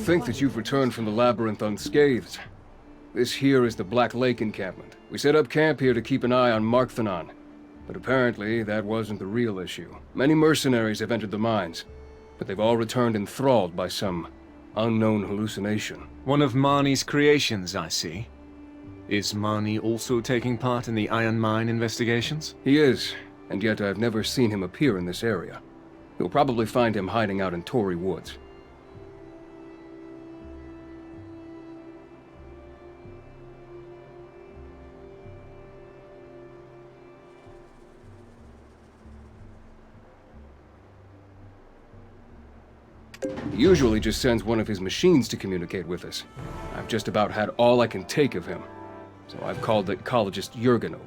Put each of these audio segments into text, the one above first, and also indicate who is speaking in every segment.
Speaker 1: think that you've returned from the labyrinth unscathed. This here is the Black Lake encampment. We set up camp here to keep an eye on Markthanon. But apparently, that wasn't the real issue. Many mercenaries have entered the mines, but they've all returned enthralled by some unknown hallucination.
Speaker 2: One of Marnie's creations, I see. Is Marnie also taking part in the Iron Mine investigations?
Speaker 1: He is, and yet I've never seen him appear in this area. You'll probably find him hiding out in Tory Woods. He usually just sends one of his machines to communicate with us. I've just about had all I can take of him, so I've called the ecologist Jurgen over.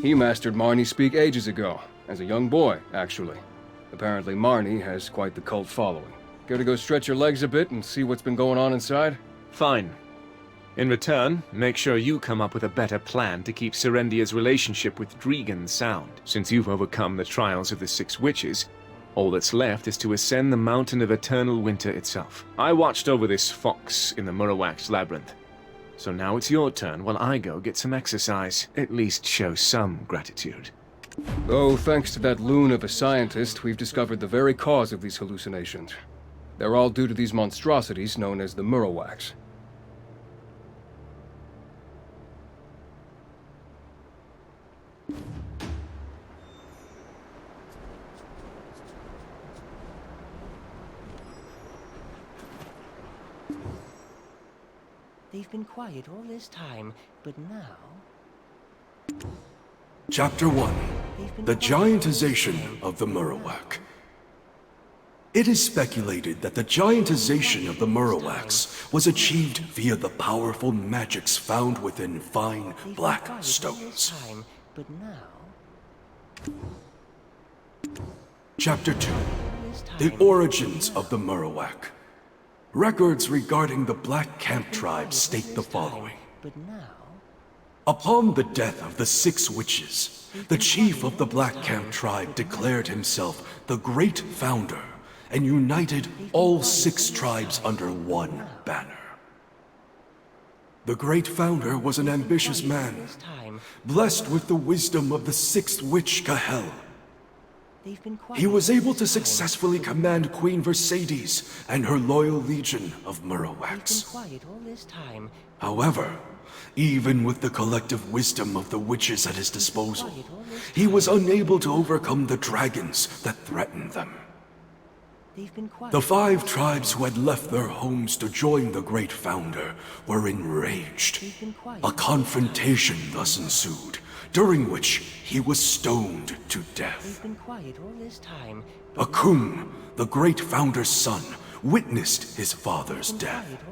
Speaker 1: He mastered Marnie speak ages ago, as a young boy, actually. Apparently Marnie has quite the cult following. Care to go stretch your legs a bit and see what's been going on inside?
Speaker 2: Fine. In return, make sure you come up with a better plan to keep Serendia's relationship with Dregan sound. Since you've overcome the trials of the Six Witches, all that's left is to ascend the Mountain of Eternal Winter itself. I watched over this fox in the Murowax Labyrinth. So now it's your turn while I go get some exercise. At least show some gratitude.
Speaker 1: Though, thanks to that loon of a scientist, we've discovered the very cause of these hallucinations. They're all due to these monstrosities known as the Murowax.
Speaker 3: They've been quiet all this time, but now...
Speaker 4: Chapter 1. The Giantization of the Murowax. It is speculated that the giantization of the Murowax was achieved via the powerful magics found within fine black stones.
Speaker 3: But now...
Speaker 4: Chapter 2. The Origins of the Murowax. Records regarding the Black Camp tribe state the following.
Speaker 3: But now...
Speaker 4: Upon the death of the Six Witches, the chief of the Black Camp tribe declared himself the Great Founder and united all 6 tribes under one banner. The Great Founder was an ambitious man, blessed with the wisdom of the 6th Witch Cahel. He was able to successfully command Queen Mercedes and her loyal legion of Murowax. However, even with the collective wisdom of the witches at his disposal, he was unable to overcome the dragons that threatened them. The 5 tribes who had left their homes to join the Great Founder were enraged. A confrontation thus ensued, during which he was stoned to death. Akum, the Great Founder's son, witnessed his father's death.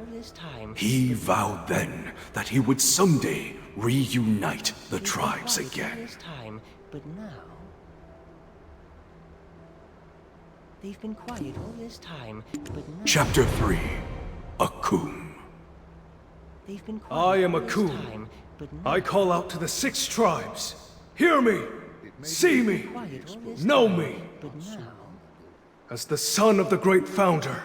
Speaker 4: He vowed then that he would someday reunite the tribes again.
Speaker 3: But now... They've been quiet all this time, but now...
Speaker 4: Chapter 3. Akum.
Speaker 3: They've been
Speaker 5: I am
Speaker 3: quiet all this
Speaker 5: Akum.
Speaker 3: time, but now...
Speaker 5: I call out to the 6 tribes. Hear me! See me! Know me!
Speaker 3: But now...
Speaker 5: As the son of the Great Founder,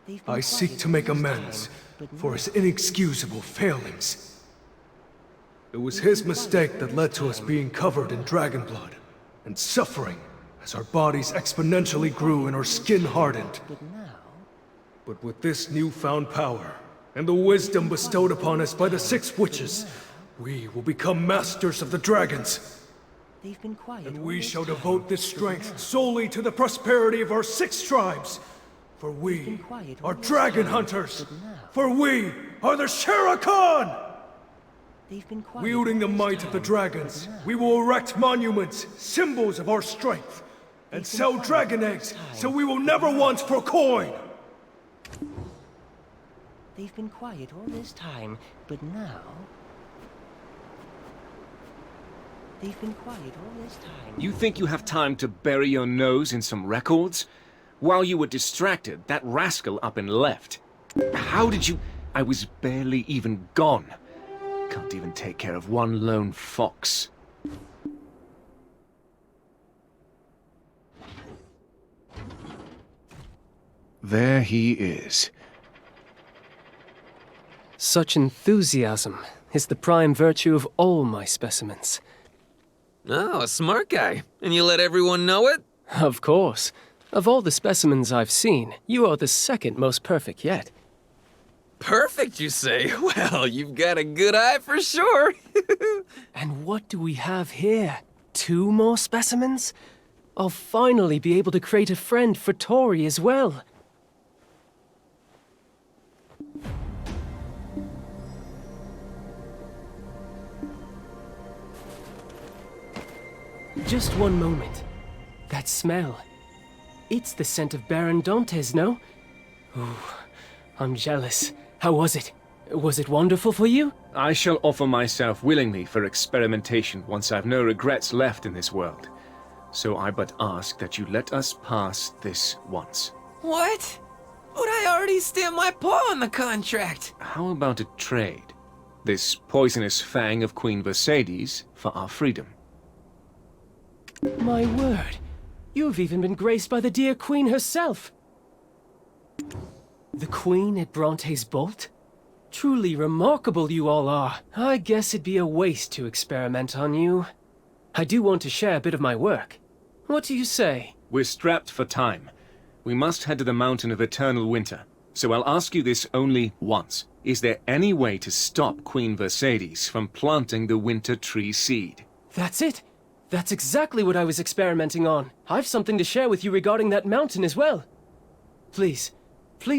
Speaker 3: They've been
Speaker 5: I seek
Speaker 3: quiet
Speaker 5: to
Speaker 3: all
Speaker 5: make
Speaker 3: this
Speaker 5: amends
Speaker 3: time, but
Speaker 5: for
Speaker 3: now...
Speaker 5: his inexcusable failings. It was his mistake that led to us being covered in dragon blood and suffering as our bodies exponentially grew and our skin hardened.
Speaker 3: But now...
Speaker 5: But with this newfound power and the wisdom bestowed upon us by the 6 witches, we will become masters of the dragons.
Speaker 3: They've been quiet
Speaker 5: And
Speaker 3: all
Speaker 5: we
Speaker 3: this
Speaker 5: shall
Speaker 3: time,
Speaker 5: devote this
Speaker 3: but
Speaker 5: strength
Speaker 3: now...
Speaker 5: solely to the prosperity of our 6 tribes. For we are dragon hunters. For we are the Shera Khan!
Speaker 3: They've been quiet
Speaker 5: Wielding the
Speaker 3: all this
Speaker 5: might of the
Speaker 3: time,
Speaker 5: dragons,
Speaker 3: but now...
Speaker 5: we will erect monuments, symbols of our strength, and sell dragon eggs so we will never want for coin!
Speaker 3: They've been quiet all this time, but now... They've been quiet all this time.
Speaker 2: You think you have time to bury your nose in some records? While you were distracted, that rascal up and left. How did you... I was barely even gone. Can't even take care of one lone fox. There he is.
Speaker 6: Such enthusiasm is the prime virtue of all my specimens.
Speaker 7: Oh, a smart guy. And you let everyone know it?
Speaker 6: Of course. Of all the specimens I've seen, you are the second most perfect yet.
Speaker 7: Perfect, you say? Well, you've got a good eye for sure.
Speaker 6: And what do we have here? 2 more specimens? I'll finally be able to create a friend for Tori as well. Just one moment. That smell. It's the scent of Baron Dantes, no? Ooh, I'm jealous. How was it? Was it wonderful for you?
Speaker 2: I shall offer myself willingly for experimentation once I've no regrets left in this world. So I but ask that you let us pass this once.
Speaker 7: What? But I already stamped my paw on the contract.
Speaker 2: How about a trade? This poisonous fang of Queen Mercedes for our freedom.
Speaker 6: My word. You've even been graced by the dear Queen herself. The Queen at Bronte's Bolt? Truly remarkable you all are. I guess it'd be a waste to experiment on you. I do want to share a bit of my work. What do you say?
Speaker 2: We're strapped for time. We must head to the Mountain of Eternal Winter. So I'll ask you this only once. Is there any way to stop Queen Mercedes from planting the Winter Tree seed?
Speaker 6: That's it. That's exactly what I was experimenting on. I've something to share with you regarding that mountain as well. Please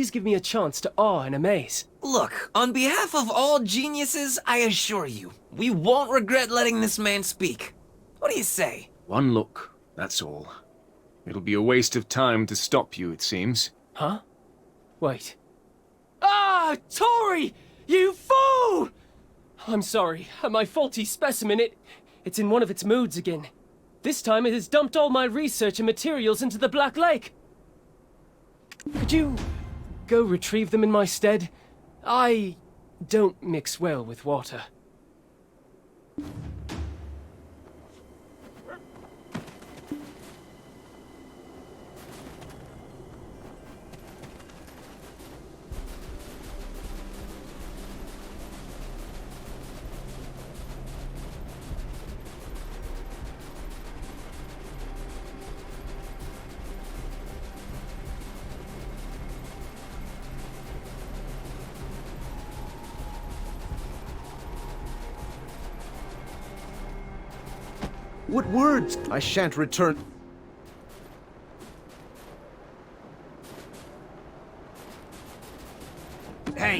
Speaker 6: give me a chance to awe and amaze.
Speaker 7: Look, on behalf of all geniuses, I assure you, we won't regret letting this man speak. What do you say?
Speaker 2: One look, that's all. It'll be a waste of time to stop you, it seems.
Speaker 6: Huh? Wait. Ah, Tori! You fool! I'm sorry. My faulty specimen, it's in one of its moods again. This time it has dumped all my research and materials into the Black Lake. Could you go retrieve them in my stead? I don't mix well with water.
Speaker 8: What words? I shan't return.
Speaker 7: Hey!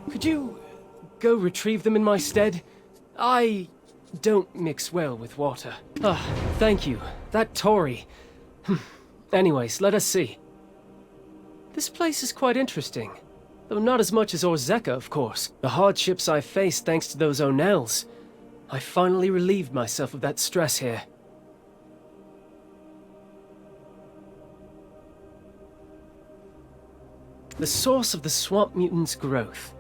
Speaker 6: Could you go retrieve them in my stead? I don't mix well with water. Ah, thank you. That Tory. Anyways, let us see. This place is quite interesting. Though not as much as Orzeka, of course. The hardships I faced thanks to those O'Nells. I finally relieved myself of that stress here. The source of the swamp mutant's growth.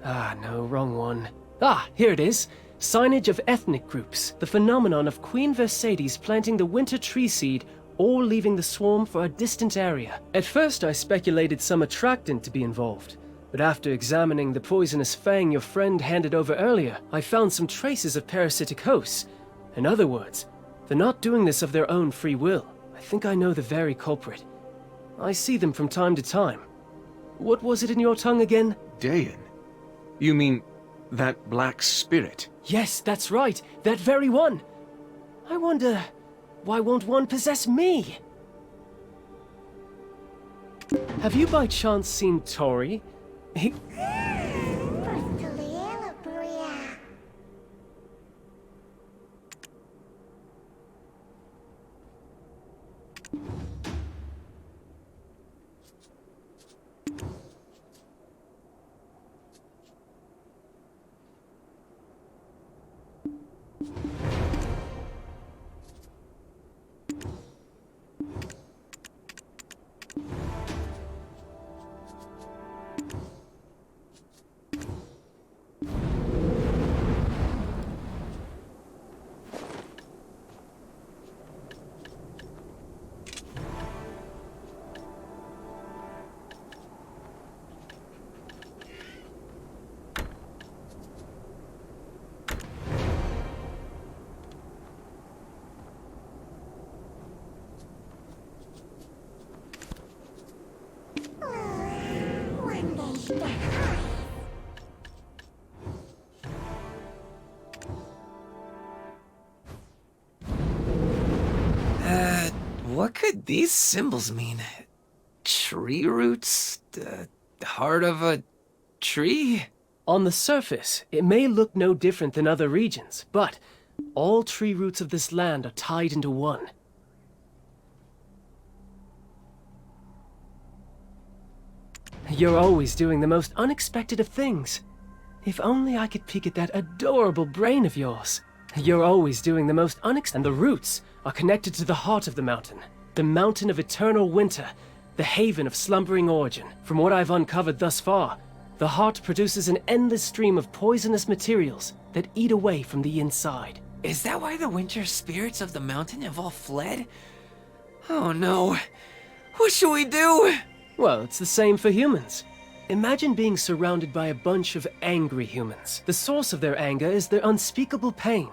Speaker 6: Ah, no, wrong one. Ah, here it is. Signage of ethnic groups. The phenomenon of Queen Vercedes planting the winter tree seed or leaving the swarm for a distant area. At first I speculated some attractant to be involved, but after examining the poisonous fang your friend handed over earlier, I found some traces of parasitic hosts. In other words, they're not doing this of their own free will. I think I know the very culprit. I see them from time to time. What was it in your tongue again?
Speaker 2: Dayan? You mean that black spirit?
Speaker 6: Yes, that's right. That very one. I wonder, why won't one possess me? Have you by chance seen Tory?
Speaker 7: What could these symbols mean? Tree roots? The heart of a tree?
Speaker 6: On the surface, it may look no different than other regions, but all tree roots of this land are tied into one. You're always doing the most unexpected of things. If only I could peek at that adorable brain of yours. You're always doing the most and the roots are connected to the heart of the mountain of eternal winter, the haven of slumbering origin. From what I've uncovered thus far, the heart produces an endless stream of poisonous materials that eat away from the inside.
Speaker 7: Is that why the winter spirits of the mountain have all fled? Oh no. What should we do?
Speaker 6: Well, it's the same for humans. Imagine being surrounded by a bunch of angry humans. The source of their anger is their unspeakable pain.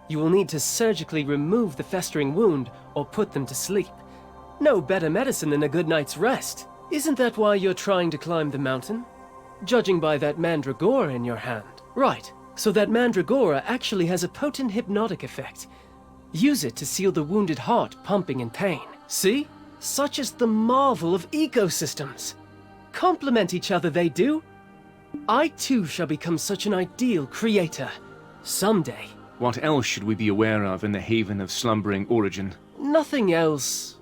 Speaker 6: You will need to surgically remove the festering wound or put them to sleep. No better medicine than a good night's rest. Isn't that why you're trying to climb the mountain? Judging by that mandragora in your hand. Right, so that mandragora actually has a potent hypnotic effect. Use it to seal the wounded heart pumping in pain. See? Such is the marvel of ecosystems. Complement each other, they do. I too shall become such an ideal creator. Someday.
Speaker 2: What else should we be aware of in the haven of slumbering origin?
Speaker 6: Nothing else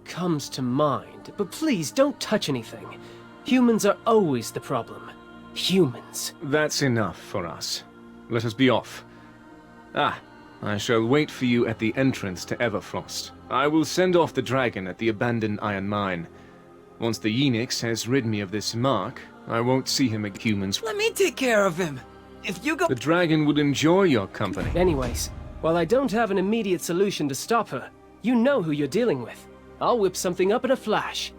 Speaker 6: comes to mind, but please don't touch anything. Humans are always the problem. Humans.
Speaker 2: That's enough for us. Let us be off. I shall wait for you at the entrance to Everfrost. I will send off the dragon at the abandoned iron mine. Once the Yenix has rid me of this mark, I won't see him at humans.
Speaker 7: Let me take care of him. If you go...
Speaker 2: The dragon would enjoy your company.
Speaker 6: Anyways, while I don't have an immediate solution to stop her, you know who you're dealing with. I'll whip something up in a flash.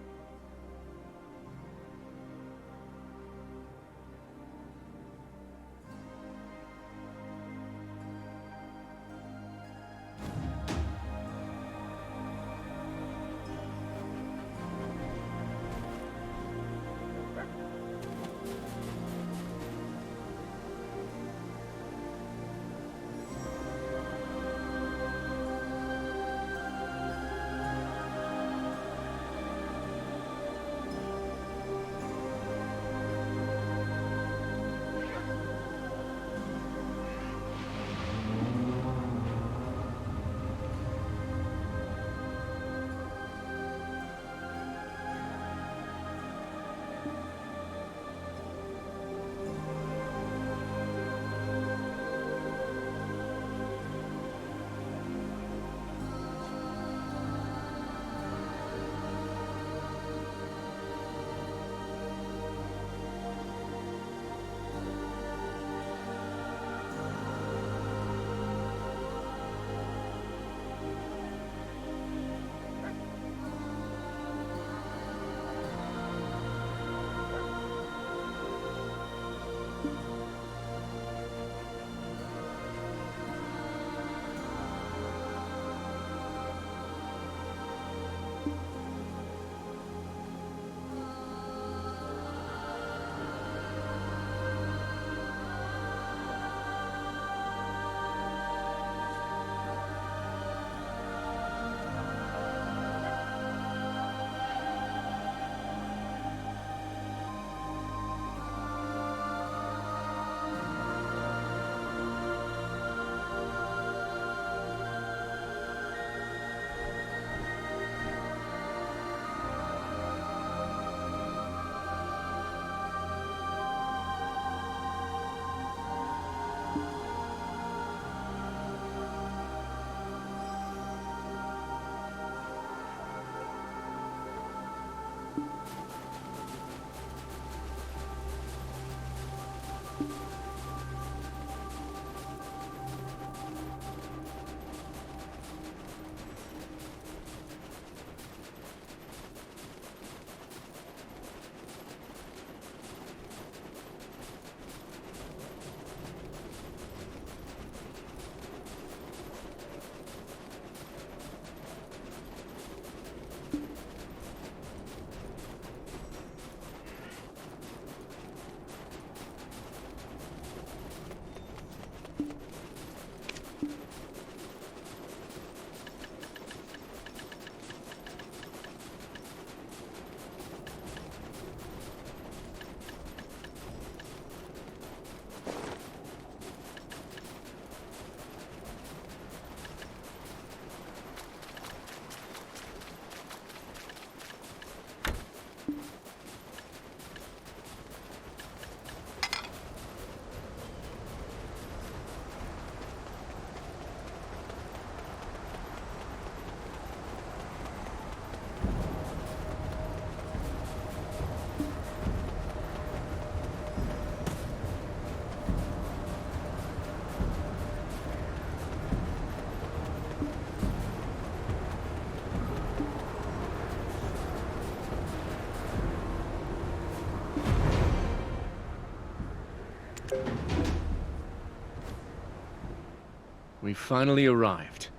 Speaker 2: We finally arrived.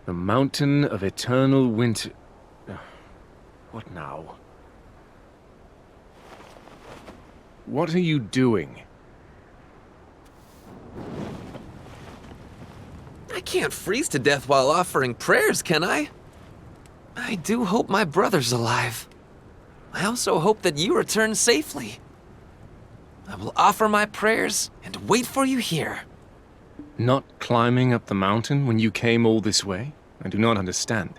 Speaker 2: The Mountain of Eternal Winter... What now? What are you doing?
Speaker 7: I can't freeze to death while offering prayers, can I? I do hope my brother's alive. I also hope that you return safely. I will offer my prayers and wait for you here.
Speaker 2: Not climbing up the mountain when you came all this way? I do not understand.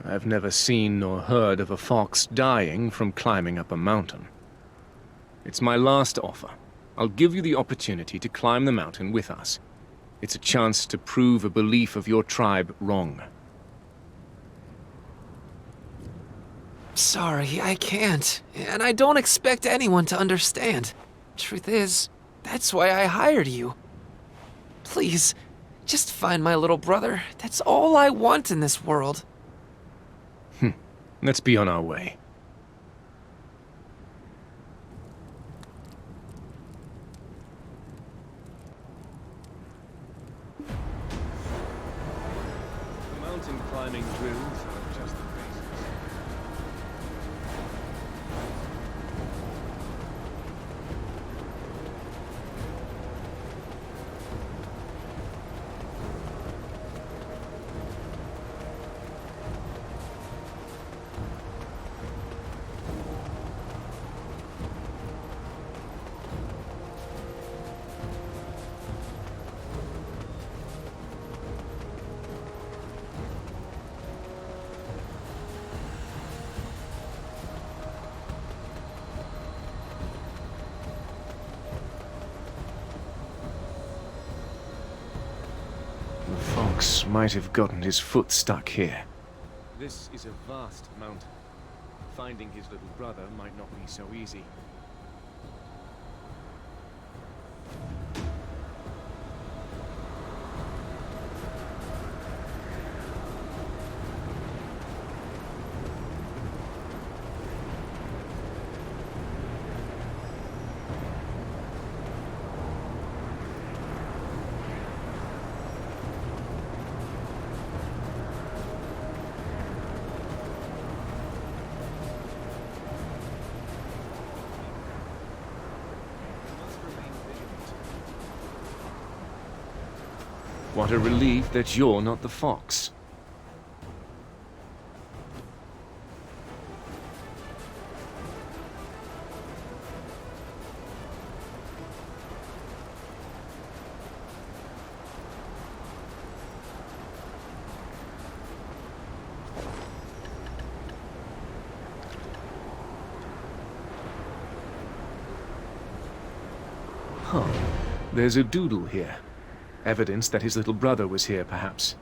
Speaker 2: I've never seen nor heard of a fox dying from climbing up a mountain. It's my last offer. I'll give you the opportunity to climb the mountain with us. It's a chance to prove a belief of your tribe wrong.
Speaker 7: Sorry, I can't. And I don't expect anyone to understand. Truth is, that's why I hired you. Please, just find my little brother. That's all I want in this world.
Speaker 2: Let's be on our way. Mountain climbing drills are just the basics. The fox might have gotten his foot stuck here. This is a vast mountain. Finding his little brother might not be so easy. What a relief that you're not the fox. Huh. There's a doodle here. Evidence that his little brother was here, perhaps.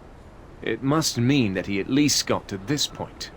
Speaker 2: It must mean that he at least got to this point.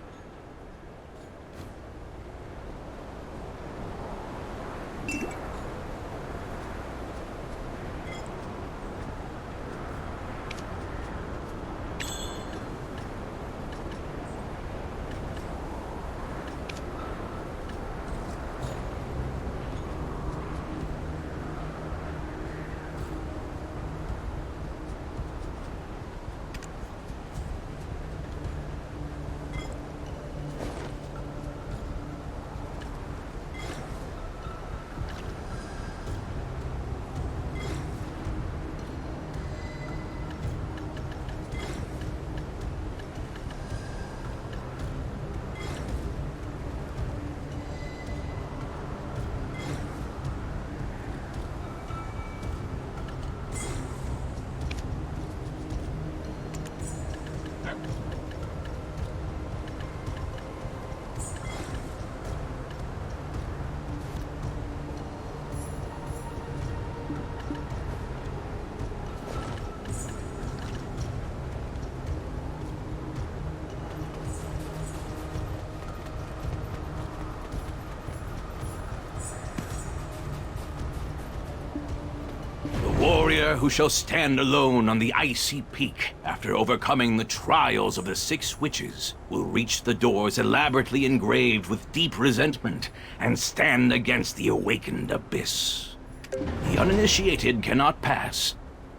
Speaker 9: warrior who shall stand alone on the icy peak after overcoming the trials of the 6 witches will reach the doors elaborately engraved with deep resentment and stand against the awakened abyss. The uninitiated cannot pass.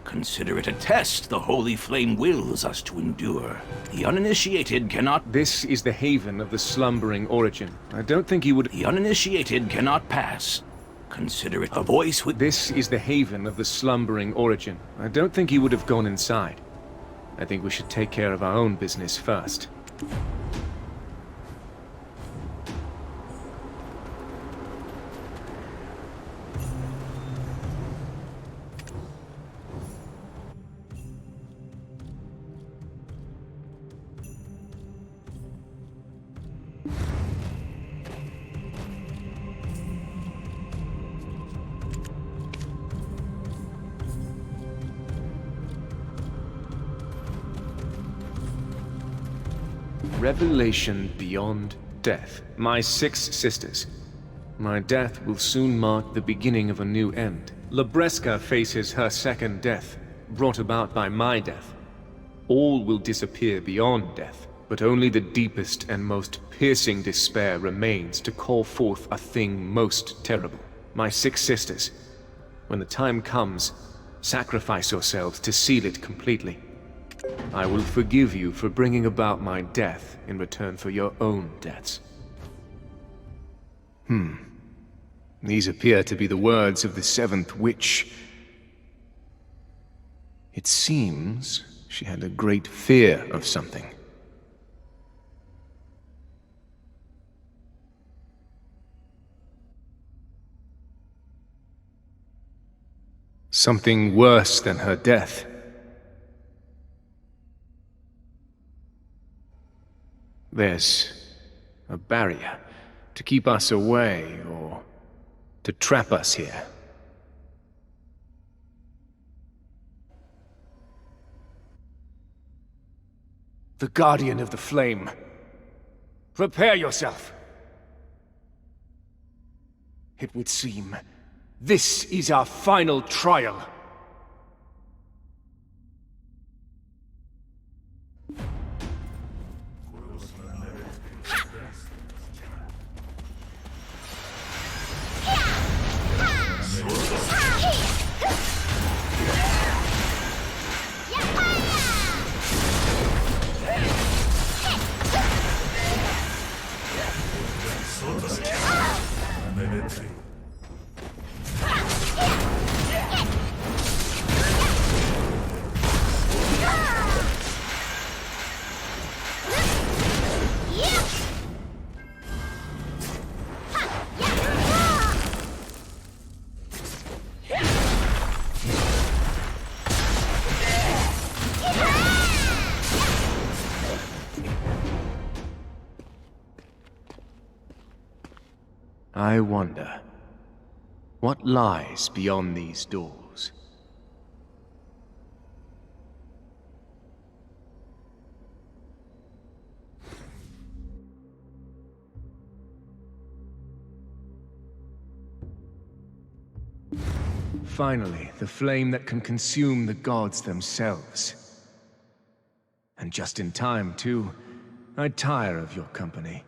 Speaker 9: Consider it a test the Holy Flame wills us to endure. The uninitiated cannot...
Speaker 2: This is the haven of the slumbering origin. I don't think he would...
Speaker 9: The uninitiated cannot pass. Consider it a voice with...
Speaker 2: This is the haven of the slumbering origin. I don't think he would have gone inside. I think we should take care of our own business first. Revelation beyond death. My 6 sisters. My death will soon mark the beginning of a new end. Labreska faces her second death, brought about by my death. All will disappear beyond death, but only the deepest and most piercing despair remains to call forth a thing most terrible. My 6 sisters, when the time comes, sacrifice yourselves to seal it completely. I will forgive you for bringing about my death in return for your own deaths. These appear to be the words of the 7th witch. It seems she had a great fear of something. Something worse than her death. There's a barrier to keep us away, or to trap us here. The Guardian of the Flame. Prepare yourself. It would seem this is our final trial. I wonder, what lies beyond these doors? Finally, the flame that can consume the gods themselves. And just in time, too. I tire of your company.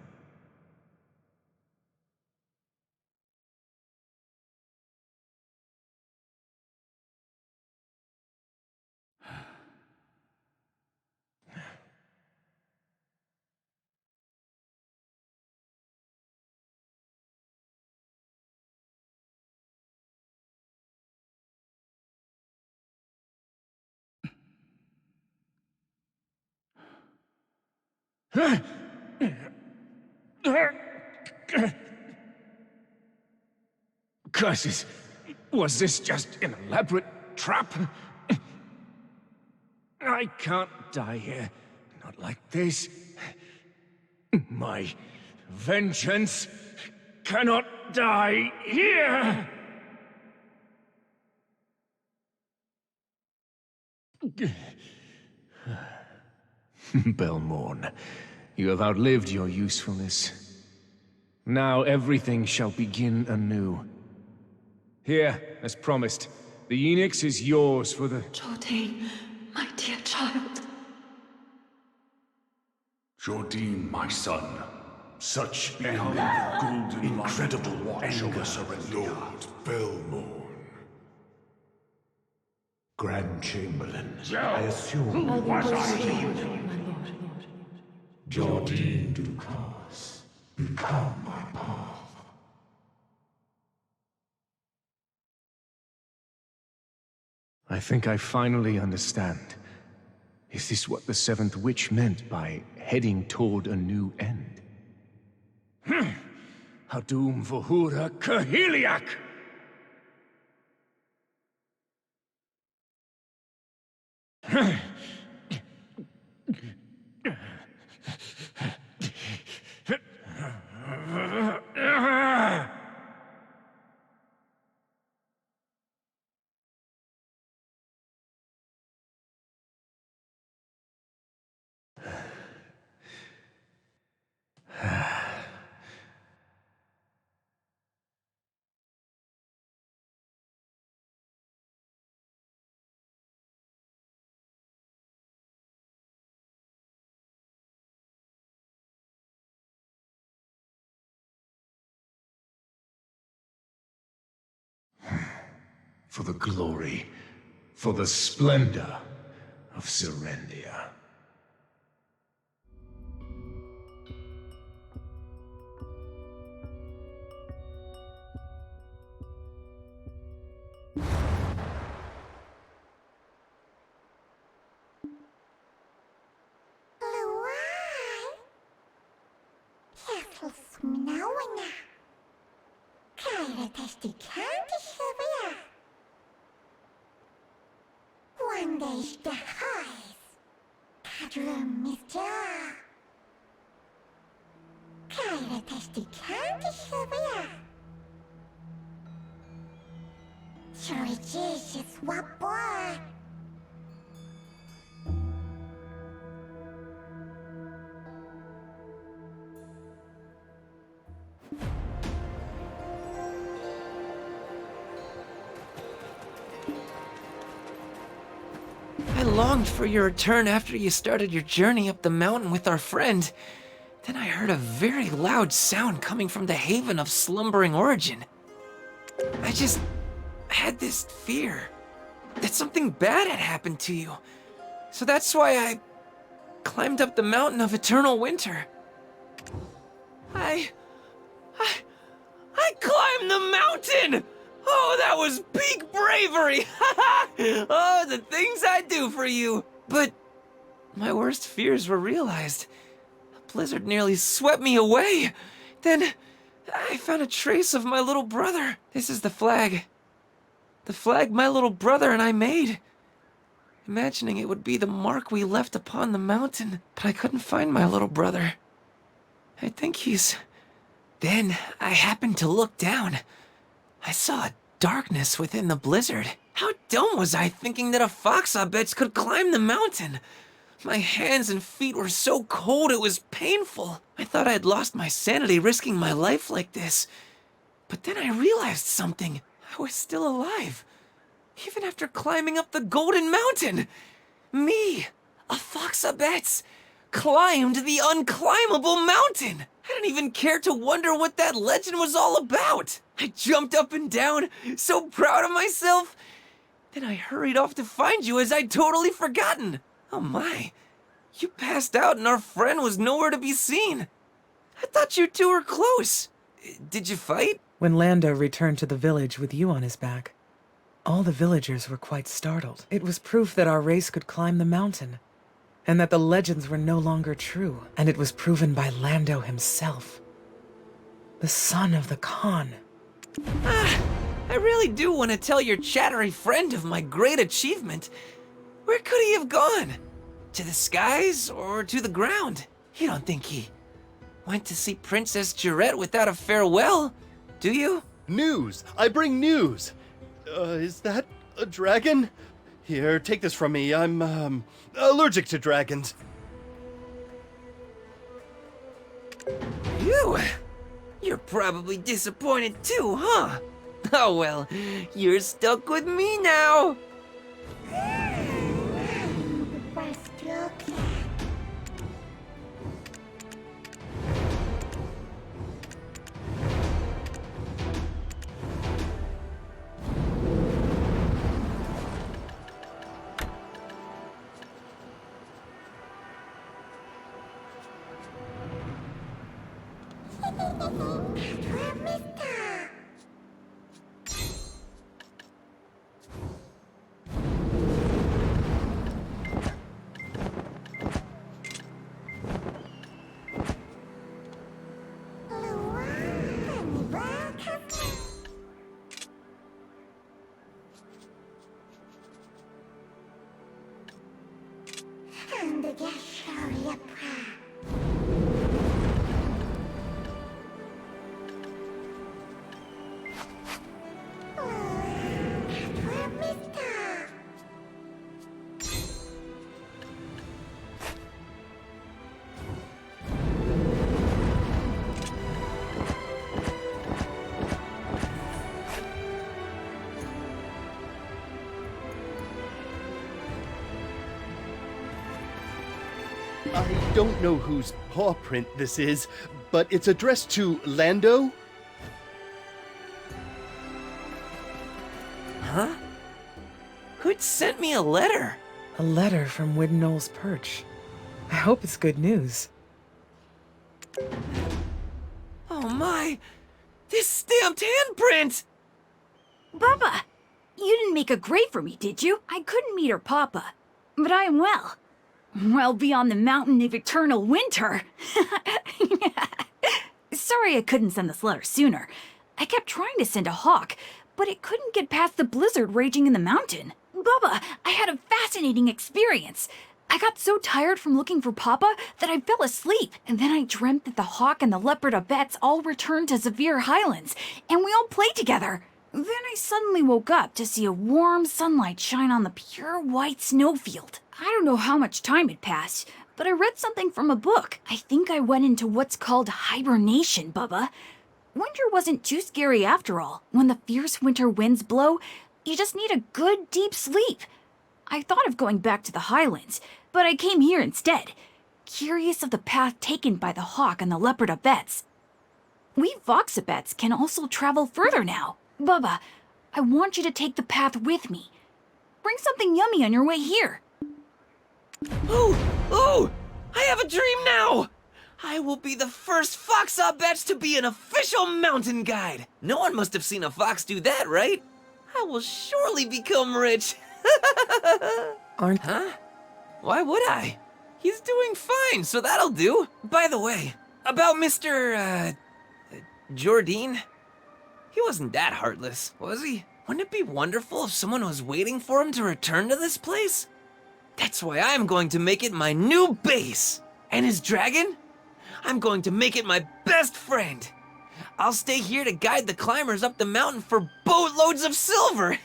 Speaker 2: Curses! Was this just an elaborate trap? I can't die here. Not like this. My vengeance cannot die here! Belmorn, you have outlived your usefulness. Now everything shall begin anew. Here, as promised, the Enix is yours for the...
Speaker 10: Jordine, my dear child.
Speaker 4: Jordine, my son. Such incredible anger, Lord Belmorn.
Speaker 11: Grand Chamberlain, I assume you Your deed to cause. Become my path.
Speaker 2: I think I finally understand. Is this what the Seventh Witch meant by heading toward a new end?
Speaker 11: Hadum Vohura Kahiliak! For the glory, for the splendor of Serendia.
Speaker 7: I longed for your return after you started your journey up the mountain with our friend. Then I heard a very loud sound coming from the haven of slumbering origin. I just had this fear that something bad had happened to you. So that's why I climbed up the mountain of eternal winter. I climbed the mountain! Oh, that was peak bravery! Oh, the things I do for you! But my worst fears were realized. A blizzard nearly swept me away. Then I found a trace of my little brother. This is the flag. The flag my little brother and I made. Imagining it would be the mark we left upon the mountain, but I couldn't find my little brother. I think he's... Then I happened to look down. I saw a darkness within the blizzard. How dumb was I thinking that a Foxabets could climb the mountain? My hands and feet were so cold it was painful. I thought I had lost my sanity risking my life like this. But then I realized something. I was still alive. Even after climbing up the Golden Mountain. Me, a Foxabets, climbed the unclimbable mountain. I didn't even care to wonder what that legend was all about. I jumped up and down, so proud of myself. Then I hurried off to find you as I'd totally forgotten. Oh my, you passed out and our friend was nowhere to be seen. I thought you two were close. Did you fight?
Speaker 12: When Lando returned to the village with you on his back, all the villagers were quite startled. It was proof that our race could climb the mountain, and that the legends were no longer true, and it was proven by Lando himself, the son of the Khan.
Speaker 7: I really do want to tell your chattery friend of my great achievement. Where could he have gone? To the skies or to the ground? You don't think he went to see Princess Jarette without a farewell, do you?
Speaker 13: News! I bring news! Is that a dragon? Here, take this from me. I'm, allergic to dragons.
Speaker 7: You're probably disappointed too, huh? Oh well, you're stuck with me now.
Speaker 13: I don't know whose paw print this is, but it's addressed to Lando?
Speaker 7: Huh? Who'd sent me a letter?
Speaker 12: A letter from Widnall's Perch. I hope it's good news.
Speaker 7: Oh my! This stamped handprint!
Speaker 14: Bubba, you didn't make a grave for me, did you? I couldn't meet her papa, but I am well. Well beyond the mountain of eternal winter. Sorry I couldn't send this letter sooner. I kept trying to send a hawk, but it couldn't get past the blizzard raging in the mountain. Bubba, I had a fascinating experience. I got so tired from looking for Papa that I fell asleep, and then I dreamt that the hawk and the leopard abettes all returned to Zephyr Highlands, and we all played together. Then I suddenly woke up to see a warm sunlight shine on the pure white snowfield. I don't know how much time had passed, but I read something from a book. I think I went into what's called hibernation, Bubba. Winter wasn't too scary after all. When the fierce winter winds blow, you just need a good deep sleep. I thought of going back to the Highlands, but I came here instead, curious of the path taken by the hawk and the leopard abettes. We Vox abettes can also travel further now. Bubba, I want you to take the path with me. Bring something yummy on your way here.
Speaker 7: Oh! I have a dream now! I will be the first Fox Abetch to be an official mountain guide. No one must have seen a fox do that, right? I will surely become rich. Huh? Why would I? He's doing fine, so that'll do. By the way, about Mr. Jordine? He wasn't that heartless, was he? Wouldn't it be wonderful if someone was waiting for him to return to this place? That's why I'm going to make it my new base. And his dragon? I'm going to make it my best friend. I'll stay here to guide the climbers up the mountain for boatloads of silver.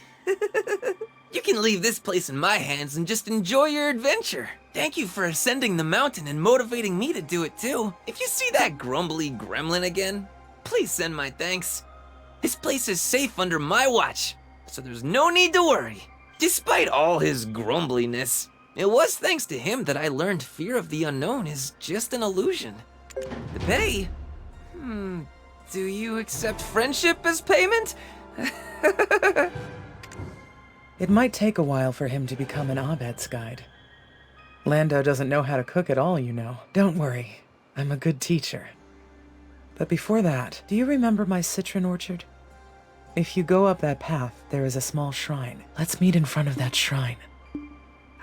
Speaker 7: You can leave this place in my hands and just enjoy your adventure. Thank you for ascending the mountain and motivating me to do it too. If you see that grumbly gremlin again, please send my thanks. This place is safe under my watch, so there's no need to worry. Despite all his grumbliness, it was thanks to him that I learned fear of the unknown is just an illusion. The pay? Do you accept friendship as payment?
Speaker 12: It might take a while for him to become an Abed's guide. Lando doesn't know how to cook at all, you know. Don't worry, I'm a good teacher. But before that, do you remember my citron orchard? If you go up that path, there is a small shrine. Let's meet in front of that shrine.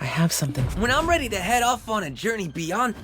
Speaker 12: I have something.
Speaker 7: When I'm ready to head off on a journey beyond...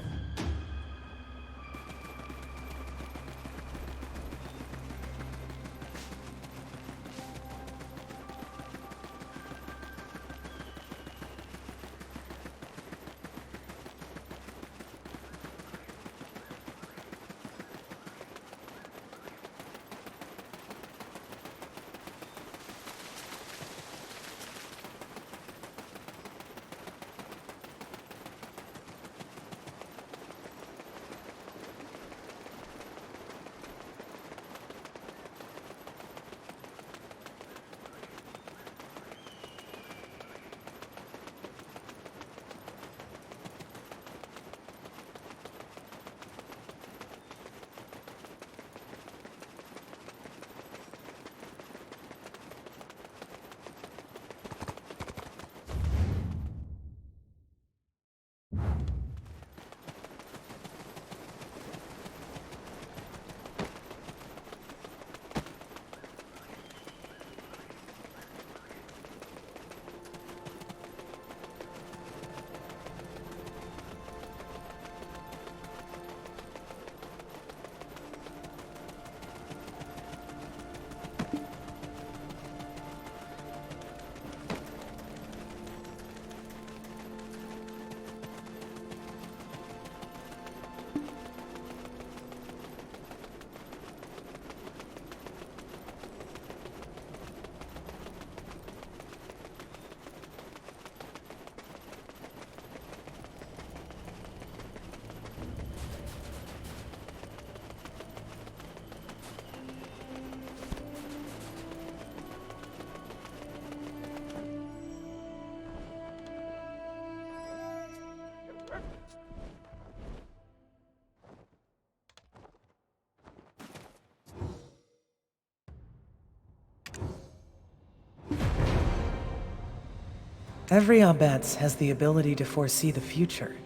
Speaker 12: Every Abetz has the ability to foresee the future.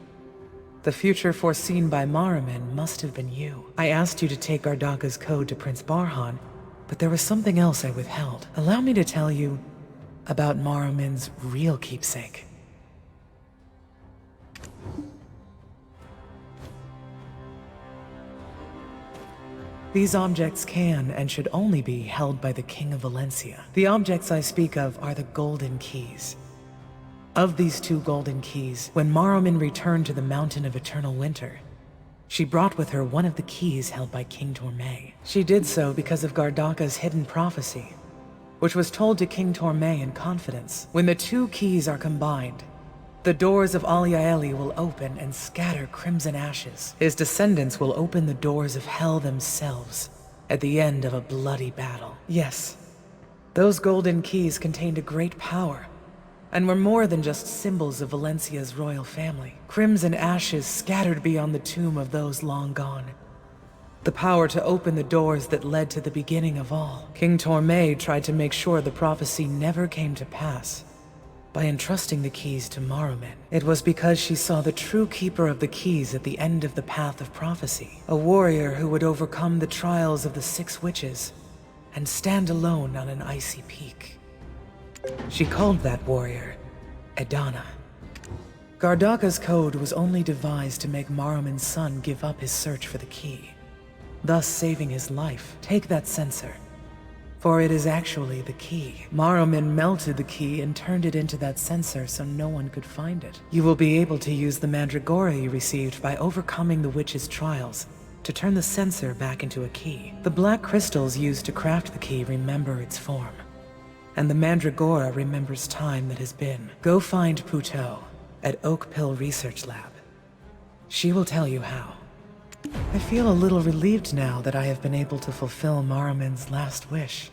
Speaker 12: The future foreseen by Maramin must have been you. I asked you to take Gardaka's code to Prince Barhan, but there was something else I withheld. Allow me to tell you about Maramin's real keepsake. These objects can and should only be held by the King of Valencia. The objects I speak of are the Golden Keys. Of these 2 golden keys, when Maramin returned to the Mountain of Eternal Winter, she brought with her one of the keys held by King Tormay. She did so because of Gardaka's hidden prophecy, which was told to King Tormay in confidence. When the 2 keys are combined, the doors of Aliaeli will open and scatter crimson ashes. His descendants will open the doors of hell themselves at the end of a bloody battle. Yes, those golden keys contained a great power, and were more than just symbols of Valencia's royal family. Crimson ashes scattered beyond the tomb of those long gone. The power to open the doors that led to the beginning of all. King Tormay tried to make sure the prophecy never came to pass by entrusting the keys to Maramin. It was because she saw the true keeper of the keys at the end of the path of prophecy, a warrior who would overcome the trials of the 6 witches and stand alone on an icy peak. She called that warrior Edana. Gardaka's code was only devised to make Maramin's son give up his search for the key, thus saving his life. Take that censer, for it is actually the key. Maramin melted the key and turned it into that censer so no one could find it. You will be able to use the Mandragora you received by overcoming the witch's trials to turn the censer back into a key. The black crystals used to craft the key remember its form, and the Mandragora remembers time that has been. Go find Puto at Oak Pill Research Lab. She will tell you how. I feel a little relieved now that I have been able to fulfill Maramin's last wish.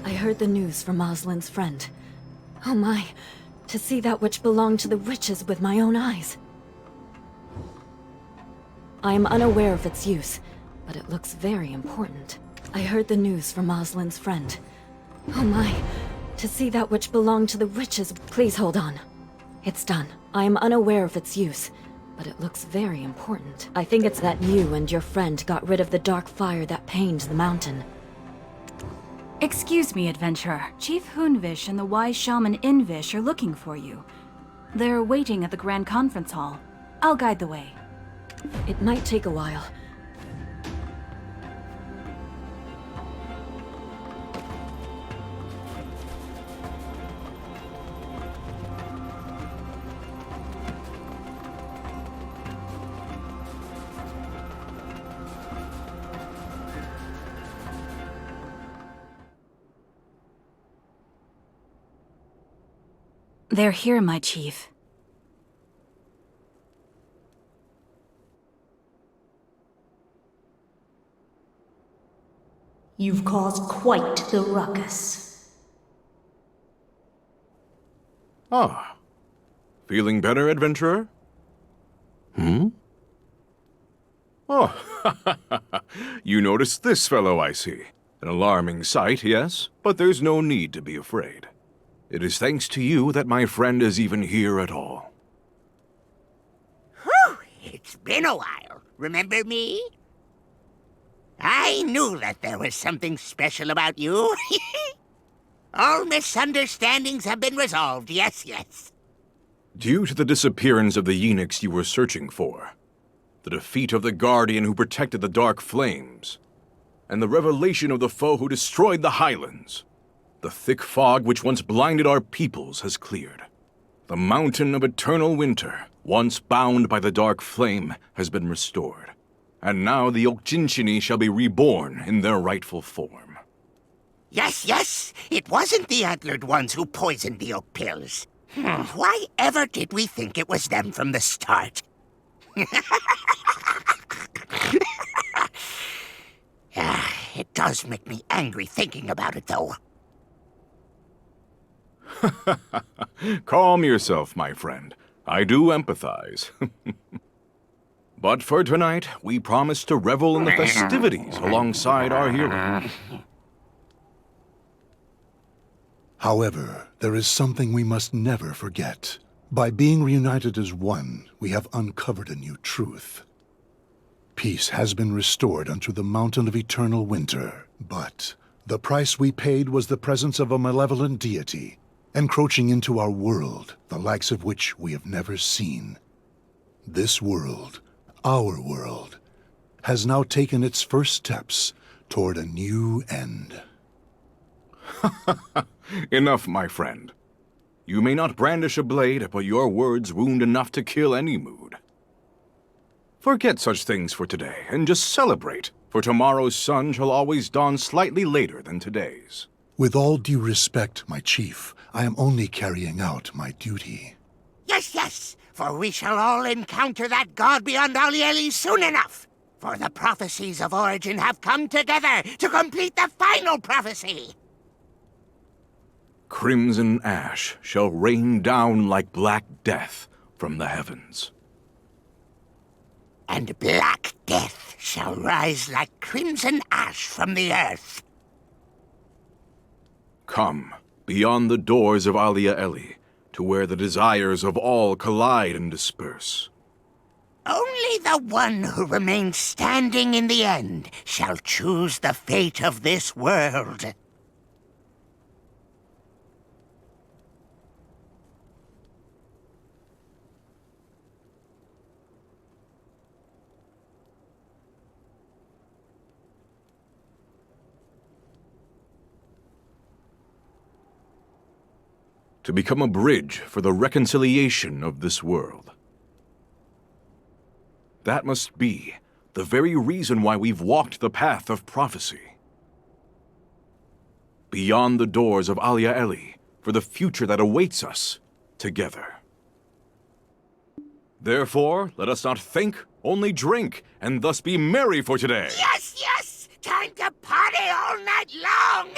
Speaker 10: I heard the news from Oslin's friend. Oh my, to see that which belonged to the witches with my own eyes. I am unaware of its use, but it looks very important. I heard the news from Oslin's friend. Oh my, to see that which belonged to the witches. Please hold on. It's done. I am unaware of its use, but it looks very important. I think it's that you and your friend got rid of the dark fire that pained the mountain.
Speaker 14: Excuse me, adventurer. Chief Hunvish and the wise shaman Invish are looking for you. They're waiting at the Grand Conference Hall. I'll guide the way.
Speaker 10: It might take a while.
Speaker 14: They're here, my chief.
Speaker 15: You've caused quite the ruckus.
Speaker 16: Ah. Feeling better, adventurer? Oh, you noticed this fellow, I see. An alarming sight, yes, but there's no need to be afraid. It is thanks to you that my friend is even here at all.
Speaker 17: Whew! It's been a while. Remember me? I knew that there was something special about you. All misunderstandings have been resolved, yes, yes.
Speaker 16: Due to the disappearance of the eunuchs you were searching for, the defeat of the Guardian who protected the Dark Flames, and the revelation of the foe who destroyed the Highlands, the thick fog which once blinded our peoples has cleared. The Mountain of Eternal Winter, once bound by the Dark Flame, has been restored, and now the Okjinchini shall be reborn in their rightful form.
Speaker 17: Yes, yes, it wasn't the antlered ones who poisoned the oak pills. Why ever did we think it was them from the start? It does make me angry thinking about it, though.
Speaker 16: Calm yourself, my friend. I do empathize. But for tonight, we promise to revel in the festivities alongside our hero.
Speaker 18: However, there is something we must never forget. By being reunited as one, we have uncovered a new truth. Peace has been restored unto the Mountain of Eternal Winter, but the price we paid was the presence of a malevolent deity, encroaching into our world, the likes of which we have never seen. This world, our world, has now taken its first steps toward a new end.
Speaker 16: Enough, my friend. You may not brandish a blade, but your words wound enough to kill any mood. Forget such things for today, and just celebrate, for tomorrow's sun shall always dawn slightly later than today's.
Speaker 18: With all due respect, my chief, I am only carrying out my duty.
Speaker 17: Yes, yes, for we shall all encounter that god beyond Alieli soon enough. For the prophecies of Origin have come together to complete the final prophecy.
Speaker 16: Crimson ash shall rain down like black death from the heavens.
Speaker 17: And black death shall rise like crimson ash from the earth.
Speaker 16: Come, beyond the doors of Alia Eli, to where the desires of all collide and disperse.
Speaker 17: Only the one who remains standing in the end shall choose the fate of this world.
Speaker 16: To become a bridge for the reconciliation of this world. That must be the very reason why we've walked the path of prophecy. Beyond the doors of Alia Eli, for the future that awaits us together. Therefore, let us not think, only drink, and thus be merry for today.
Speaker 17: Yes, yes! Time to party all night long!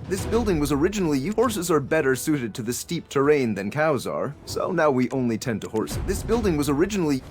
Speaker 8: This building was originally used. Horses are better suited to the steep terrain than cows are, so now we only tend to horses. This building was originally...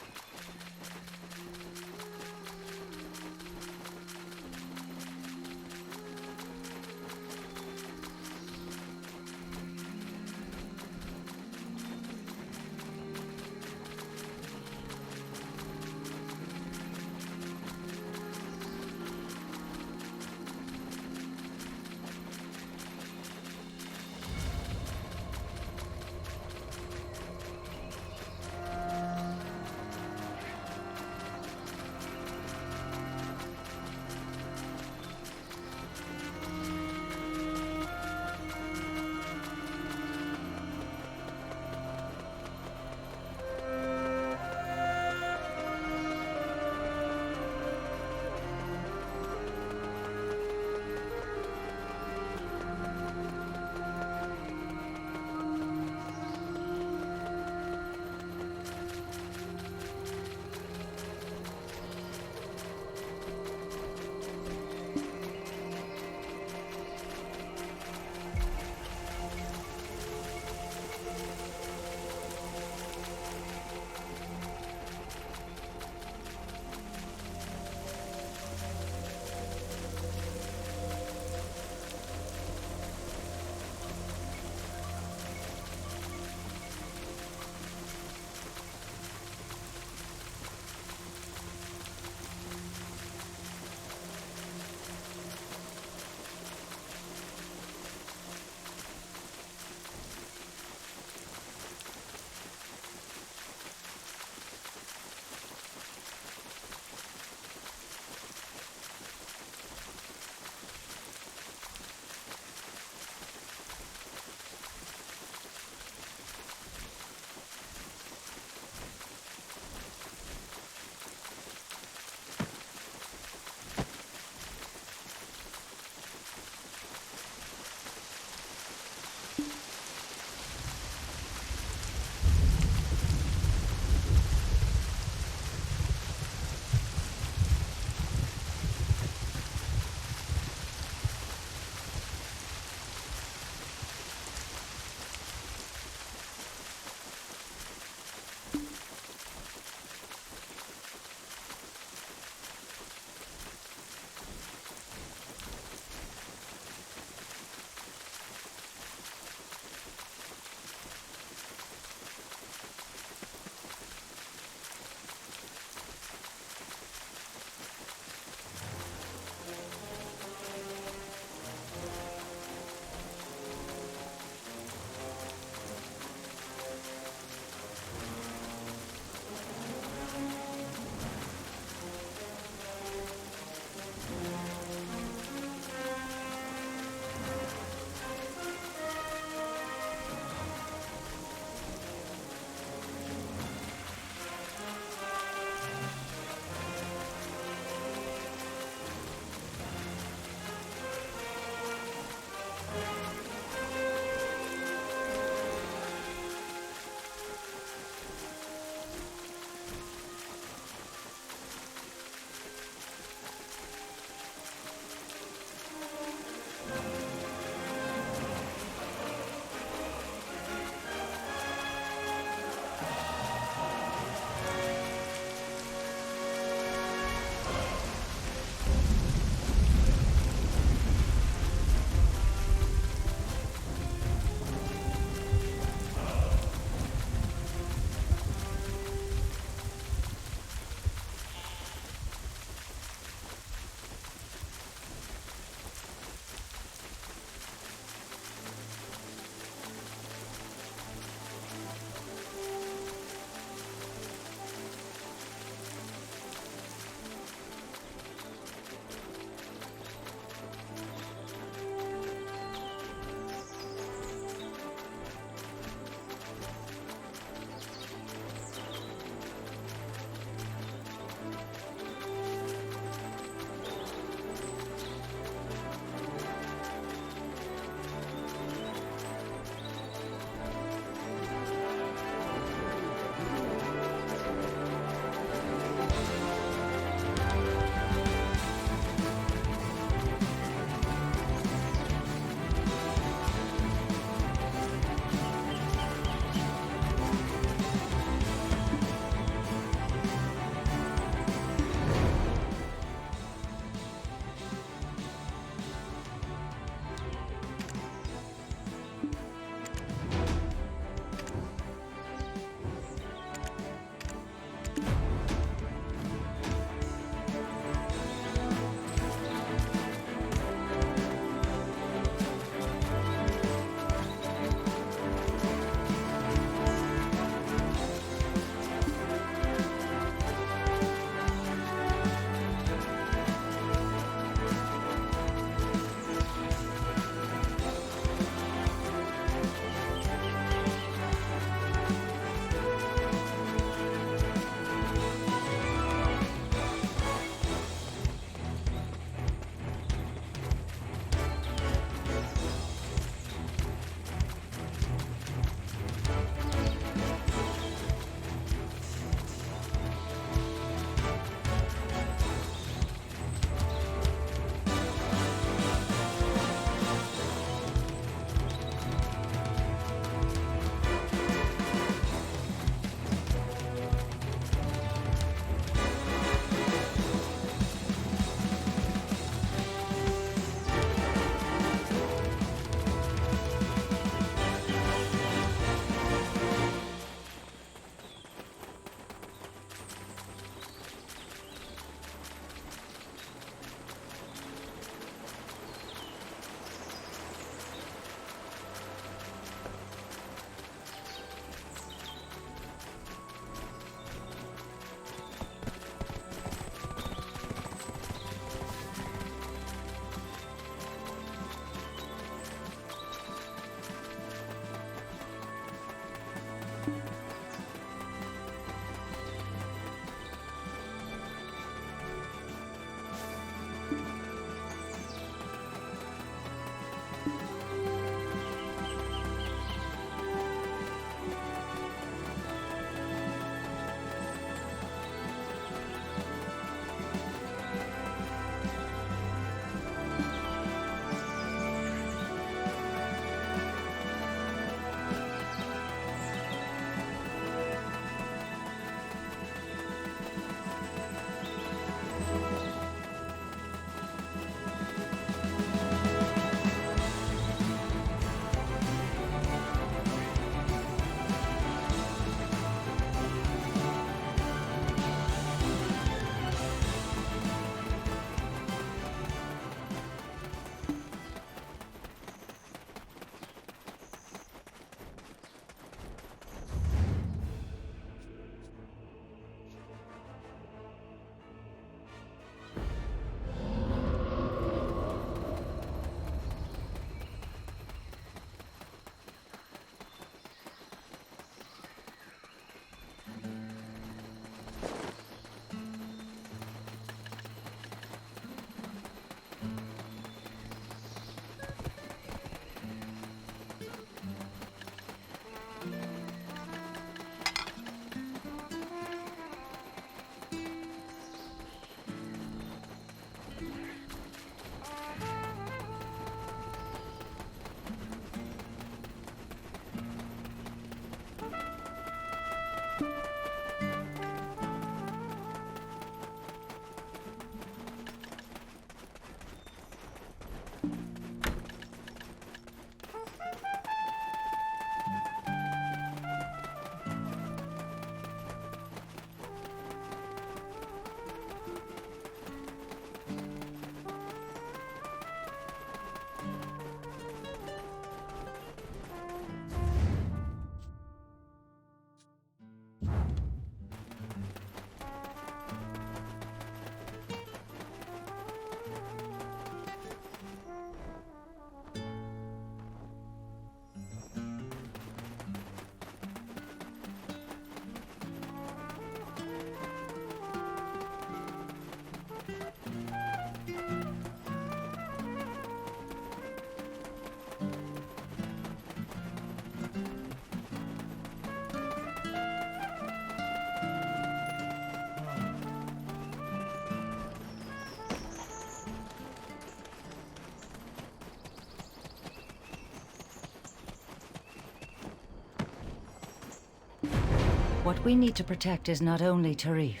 Speaker 19: What we need to protect is not only Tarif.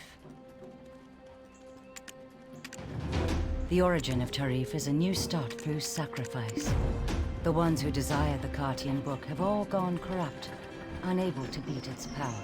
Speaker 19: The origin of Tarif is a new start through sacrifice. The ones who desired the Cartian book have all gone corrupt, unable to beat its power.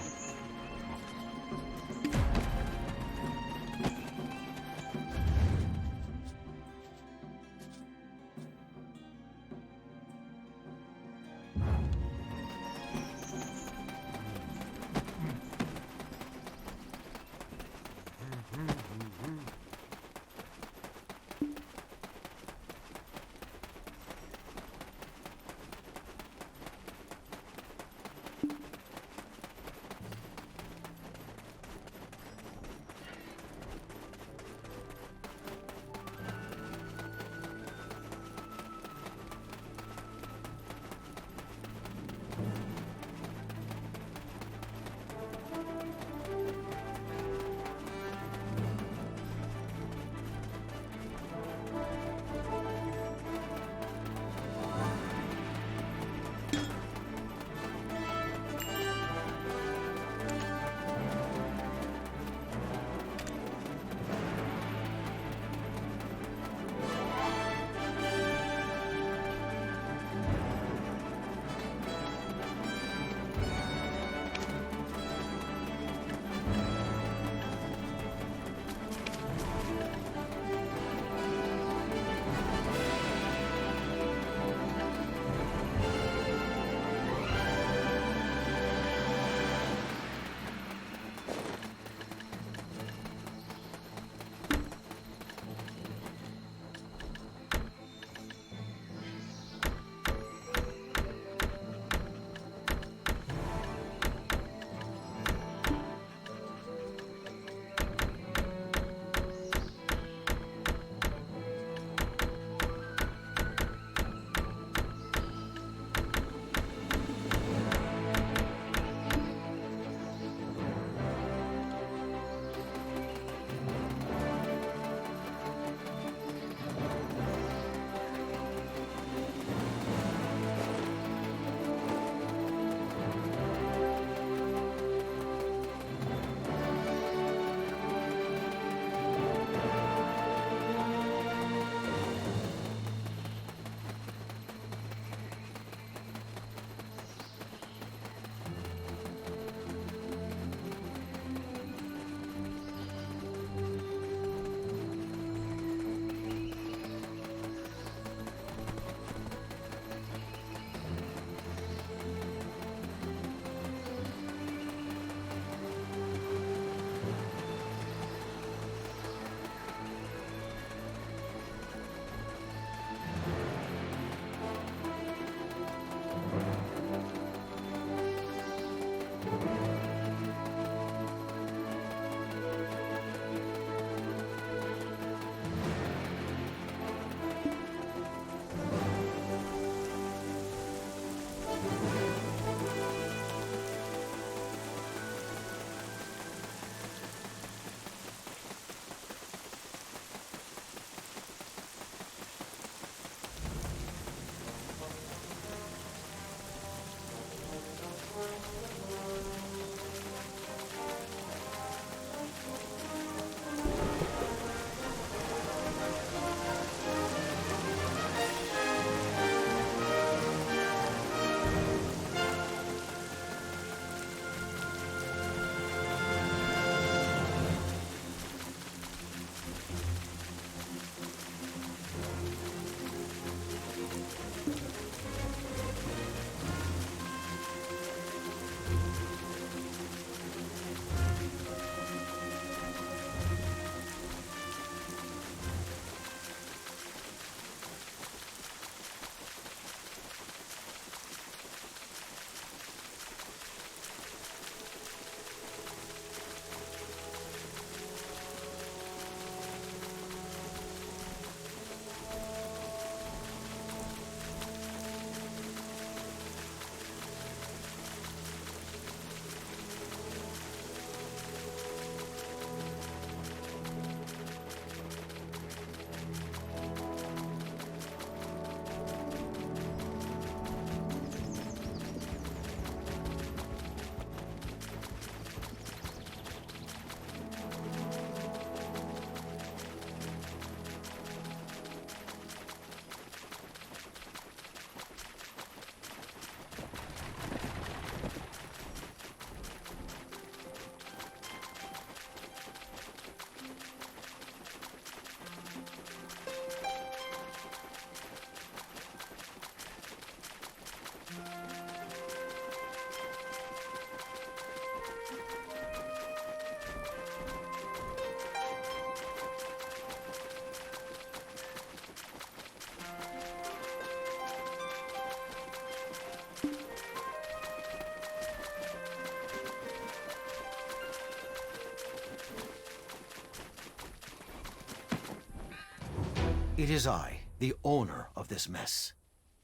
Speaker 20: It is I, the owner of this mess.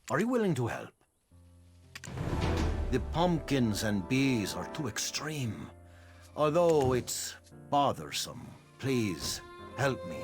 Speaker 20: Are you willing to help? The pumpkins and bees are too extreme. Although it's bothersome, please help me.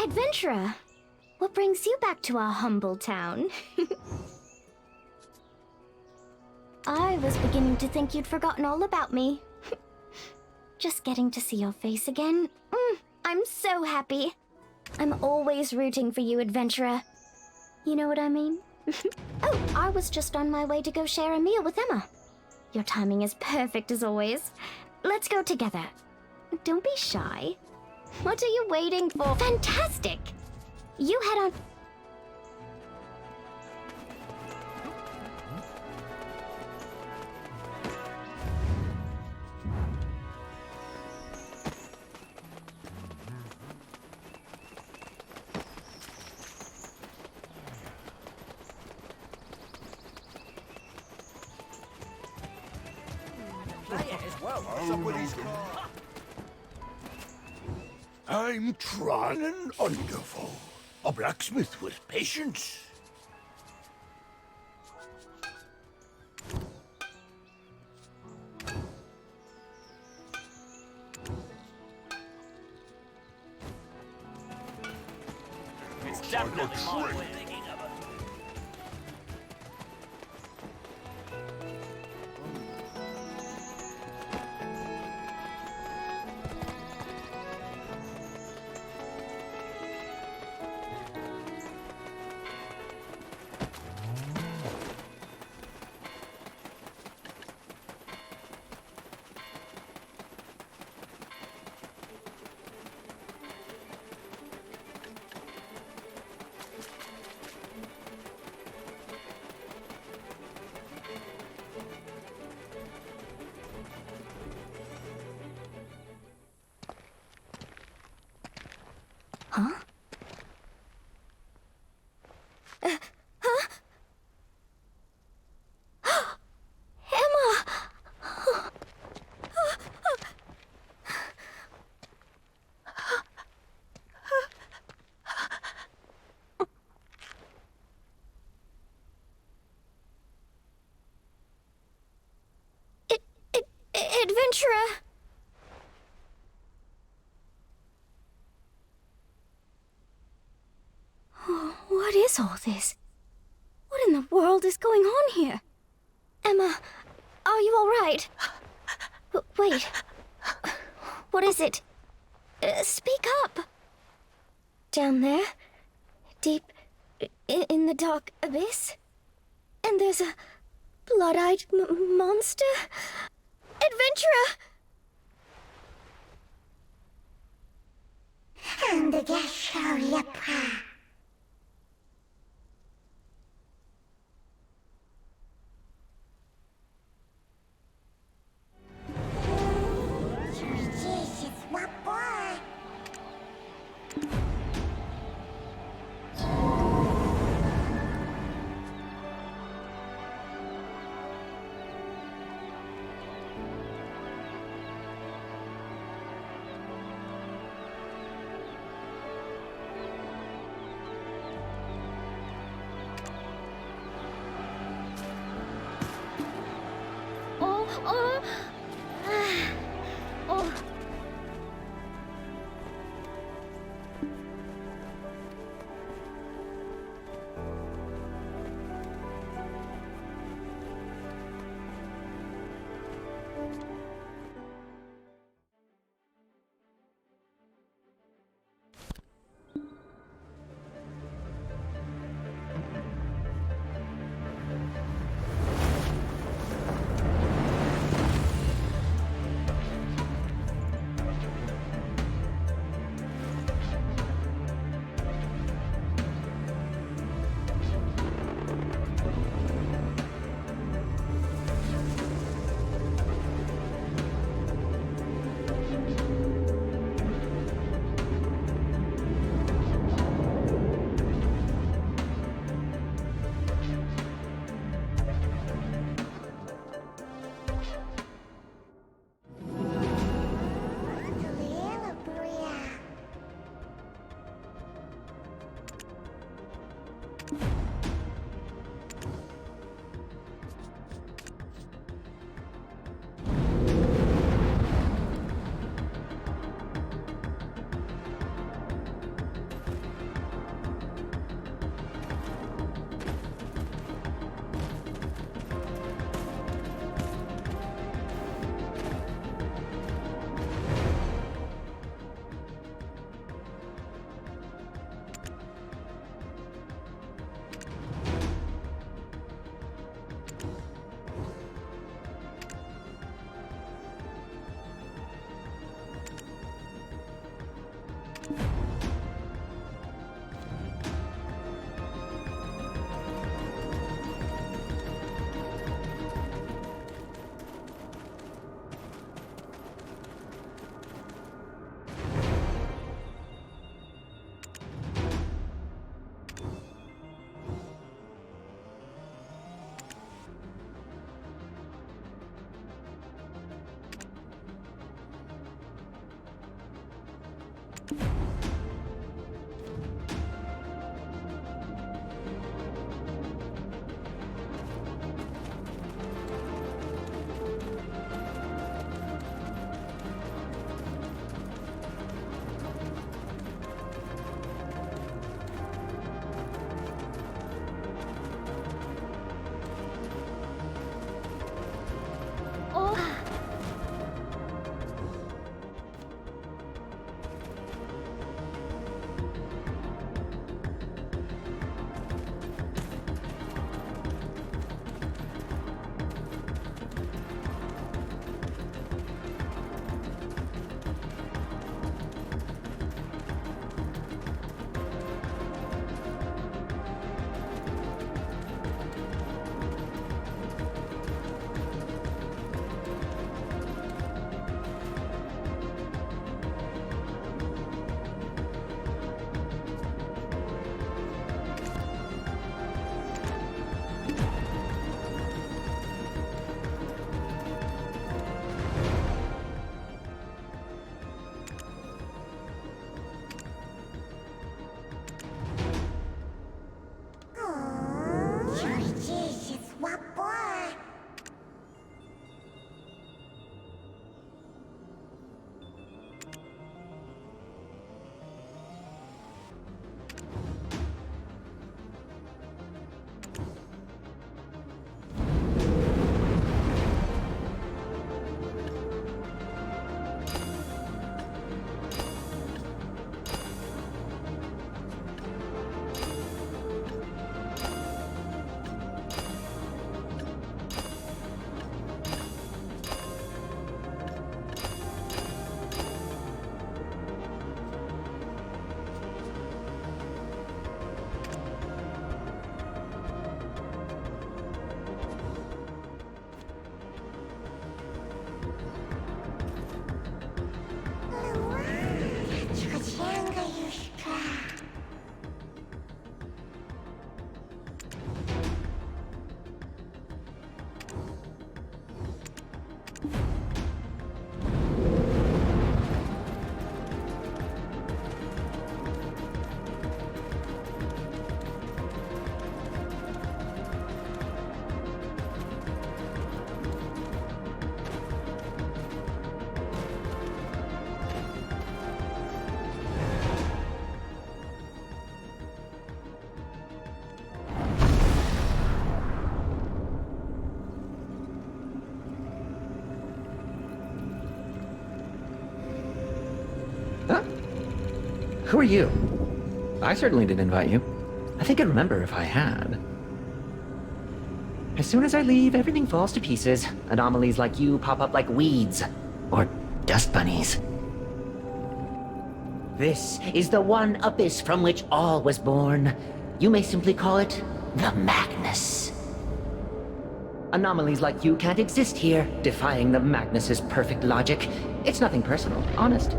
Speaker 21: Adventurer, what brings you back to our humble town? I was beginning to think you'd forgotten all about me. Just getting to see your face again. I'm so happy. I'm always rooting for you, Adventurer. You know what I mean? Oh, I was just on my way to go share a meal with Emma. Your timing is perfect as always. Let's go together. Don't be shy. What are you waiting for? Fantastic! You head on.
Speaker 11: I'm Tranen Underfall, a blacksmith with patience.
Speaker 22: It's definitely my way of thinking of it.
Speaker 21: Huh? Huh? Emma! Adventurer! Oh, what is all this? What in the world is going on here? Emma, are you all right? Wait. What is it? Speak up. Down there, deep in the dark abyss, and there's a blood-eyed monster? Adventurer!
Speaker 1: And the Gashoria. Jesus, my boy.
Speaker 3: Who are you? I certainly didn't invite you. I think I'd remember if I had. As soon as I leave, everything falls to pieces. Anomalies like you pop up like weeds. Or dust bunnies. This is the one abyss from which all was born. You may simply call it the Magnus. Anomalies like you can't exist here, defying the Magnus's perfect logic. It's nothing personal, honest.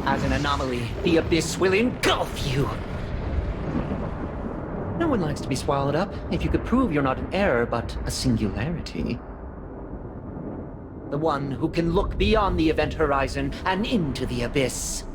Speaker 3: As an anomaly, the abyss will engulf you. No one likes to be swallowed up. If you could prove you're not an error, but a singularity. The one who can look beyond the event horizon and into the abyss.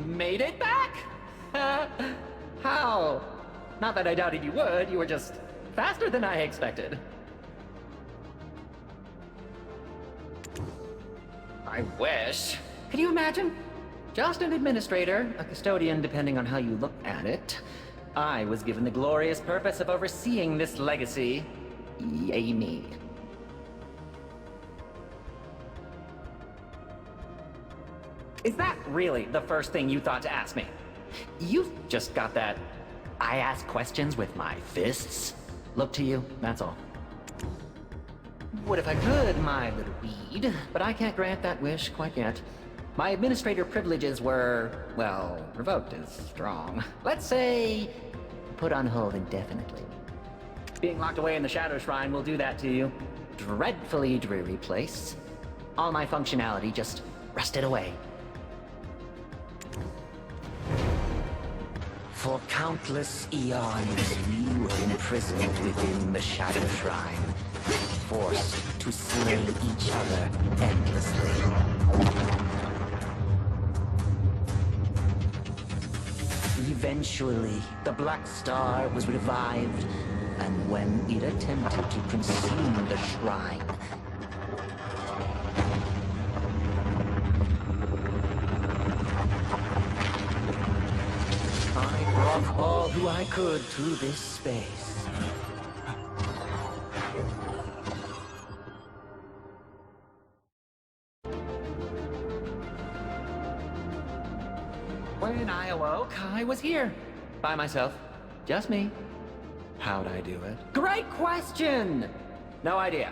Speaker 3: made it back? How? Not that I doubted you would, you were just faster than I expected. I wish. Can you imagine? Just an administrator, a custodian depending on how you look at it. I was given the glorious purpose of overseeing this legacy. Yay me. Is that really the first thing you thought to ask me? You've just got that I ask questions with my fists look to you, that's all. Would if I could, my little weed, but I can't grant that wish quite yet. My administrator privileges were, well, revoked is strong. Let's say, put on hold indefinitely. Being locked away in the Shadow Shrine will do that to you. Dreadfully dreary place. All my functionality just rusted away. For countless eons, we were imprisoned within the Shadow Shrine, forced to slay each other endlessly. Eventually, the Black Star was revived, and when it attempted to consume the shrine, I brought all who I could to this space. When I awoke, I was here. By myself. Just me. How'd I do it? Great question! No idea.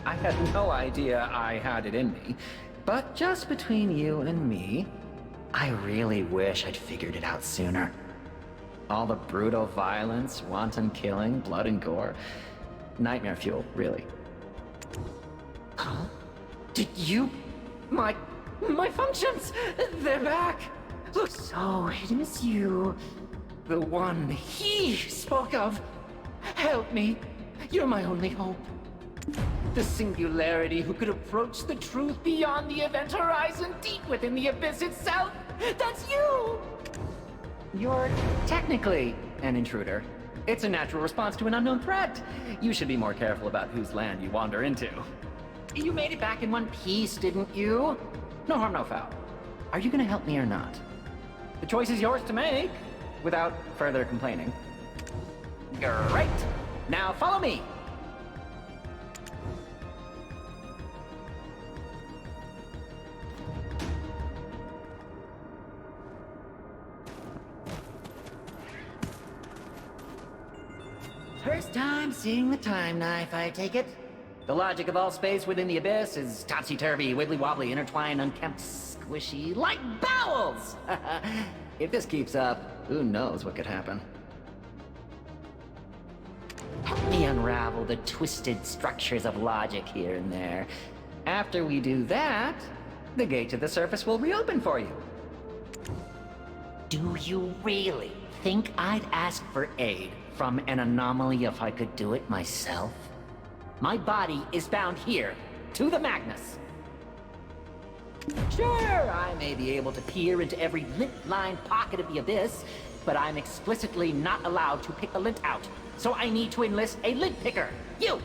Speaker 3: I had no idea I had it in me. But just between you and me, I really wish I'd figured it out sooner. All the brutal violence, wanton killing, blood and gore. Nightmare fuel, really. Huh? Did you... My functions! They're back! Look, so it is you. The one he spoke of. Help me. You're my only hope. The singularity who could approach the truth beyond the event horizon, deep within the abyss itself. That's you! You're technically an intruder. It's a natural response to an unknown threat. You should be more careful about whose land you wander into. You made it back in one piece, didn't you? No harm, no foul. Are you gonna help me or not? The choice is yours to make, without further complaining. Great! Now follow me! First time seeing the time knife, I take it? The logic of all space within the abyss is topsy-turvy, wibbly-wobbly, intertwined, unkempt, squishy, like bowels! If this keeps up, who knows what could happen. Help me unravel the twisted structures of logic here and there. After we do that, the gate to the surface will reopen for you. Do you really think I'd ask for aid from an anomaly if I could do it myself? My body is bound here, to the Magnus. Sure, I may be able to peer into every lint-lined pocket of the abyss, but I'm explicitly not allowed to pick a lint out, so I need to enlist a lint picker. You!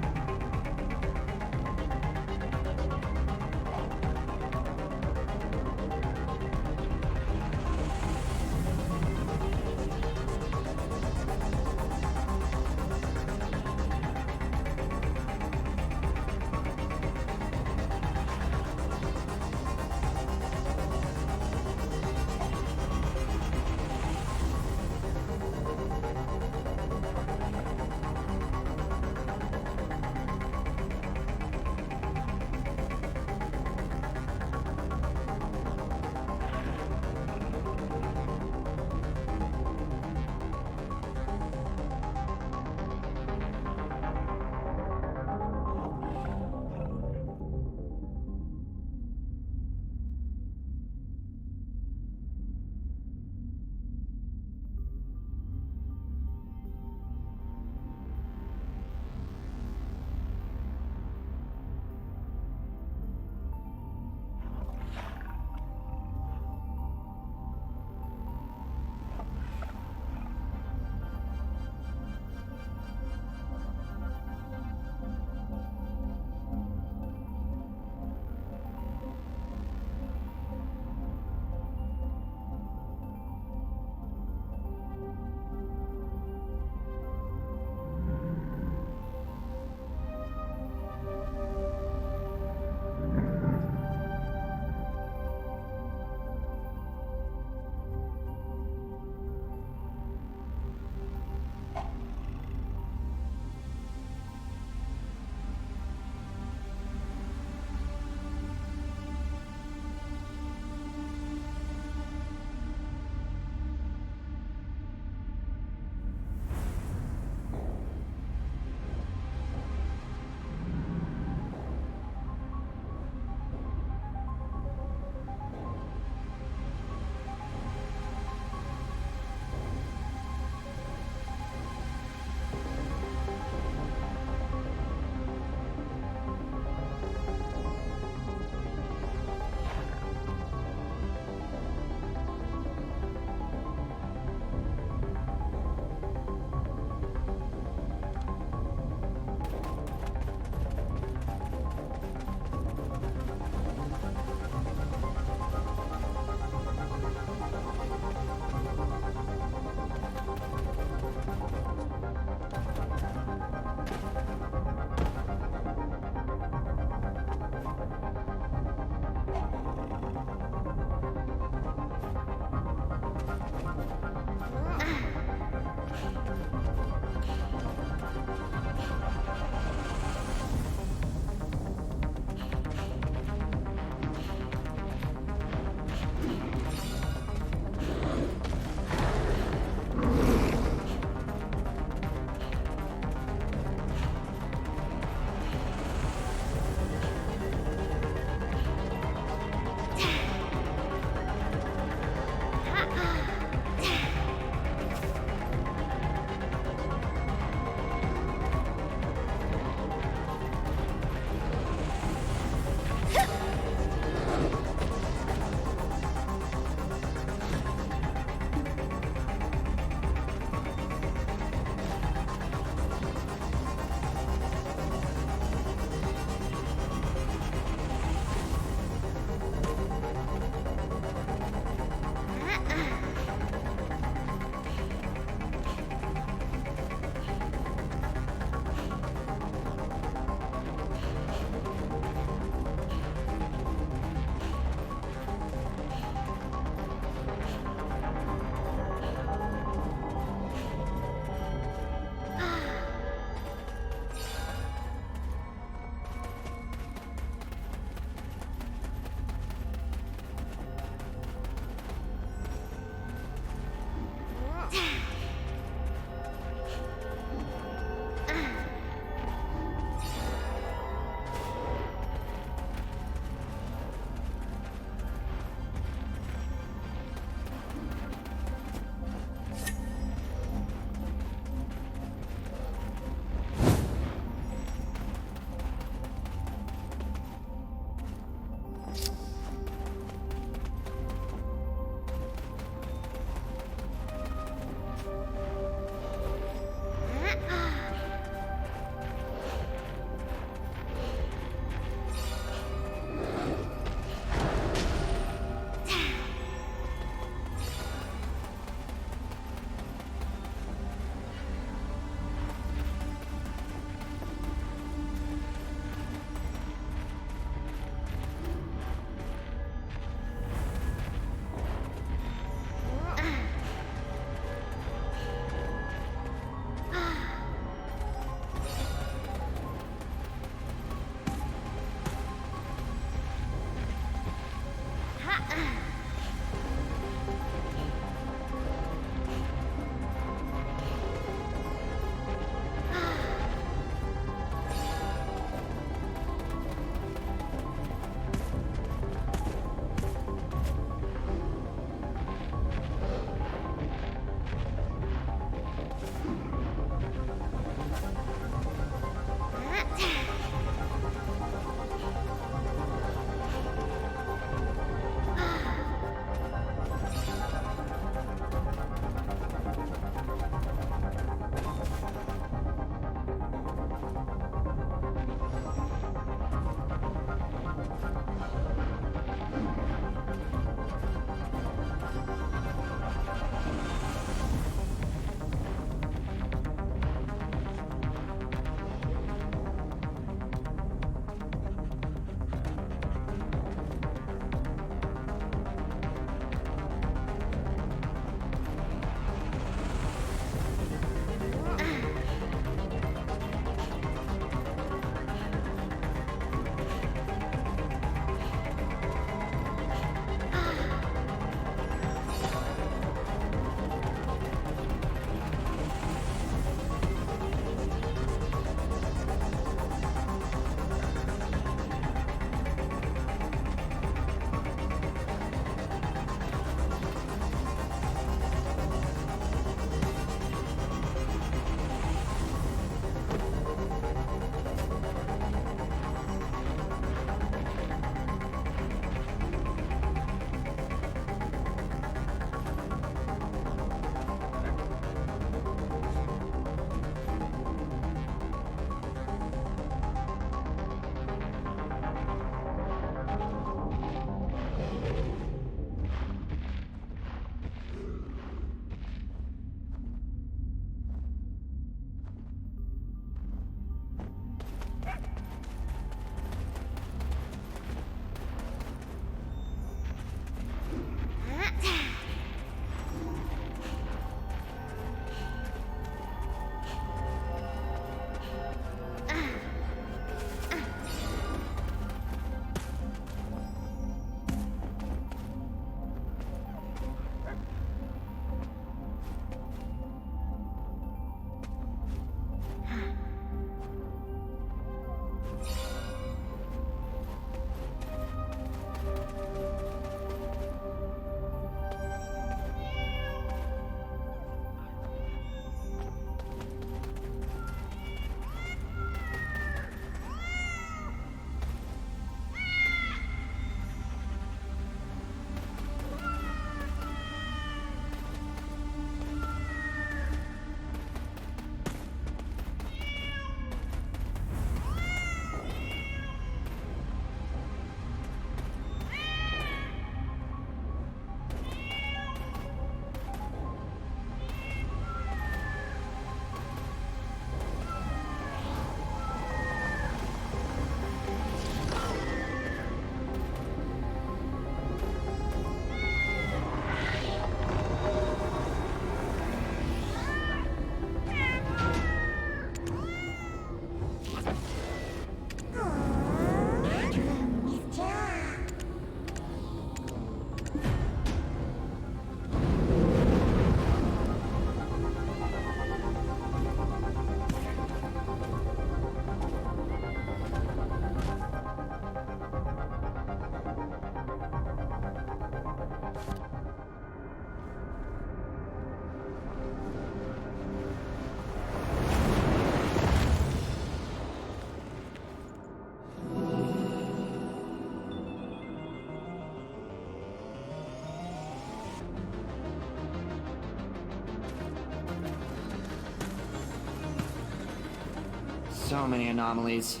Speaker 3: so many anomalies.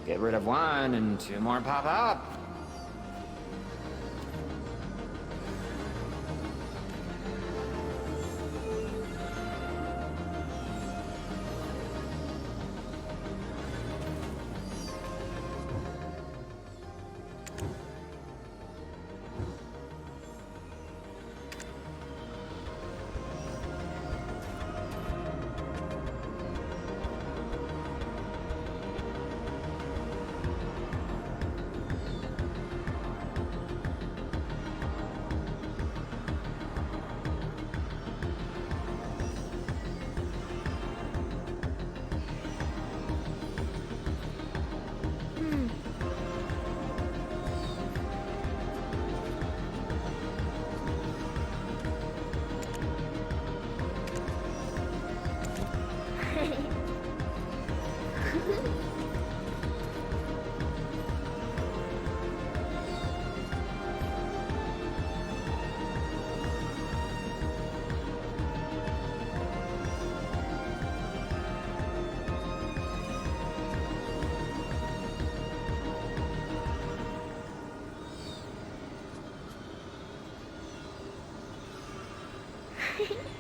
Speaker 3: Get rid of one and two more pop up.
Speaker 21: Hehehe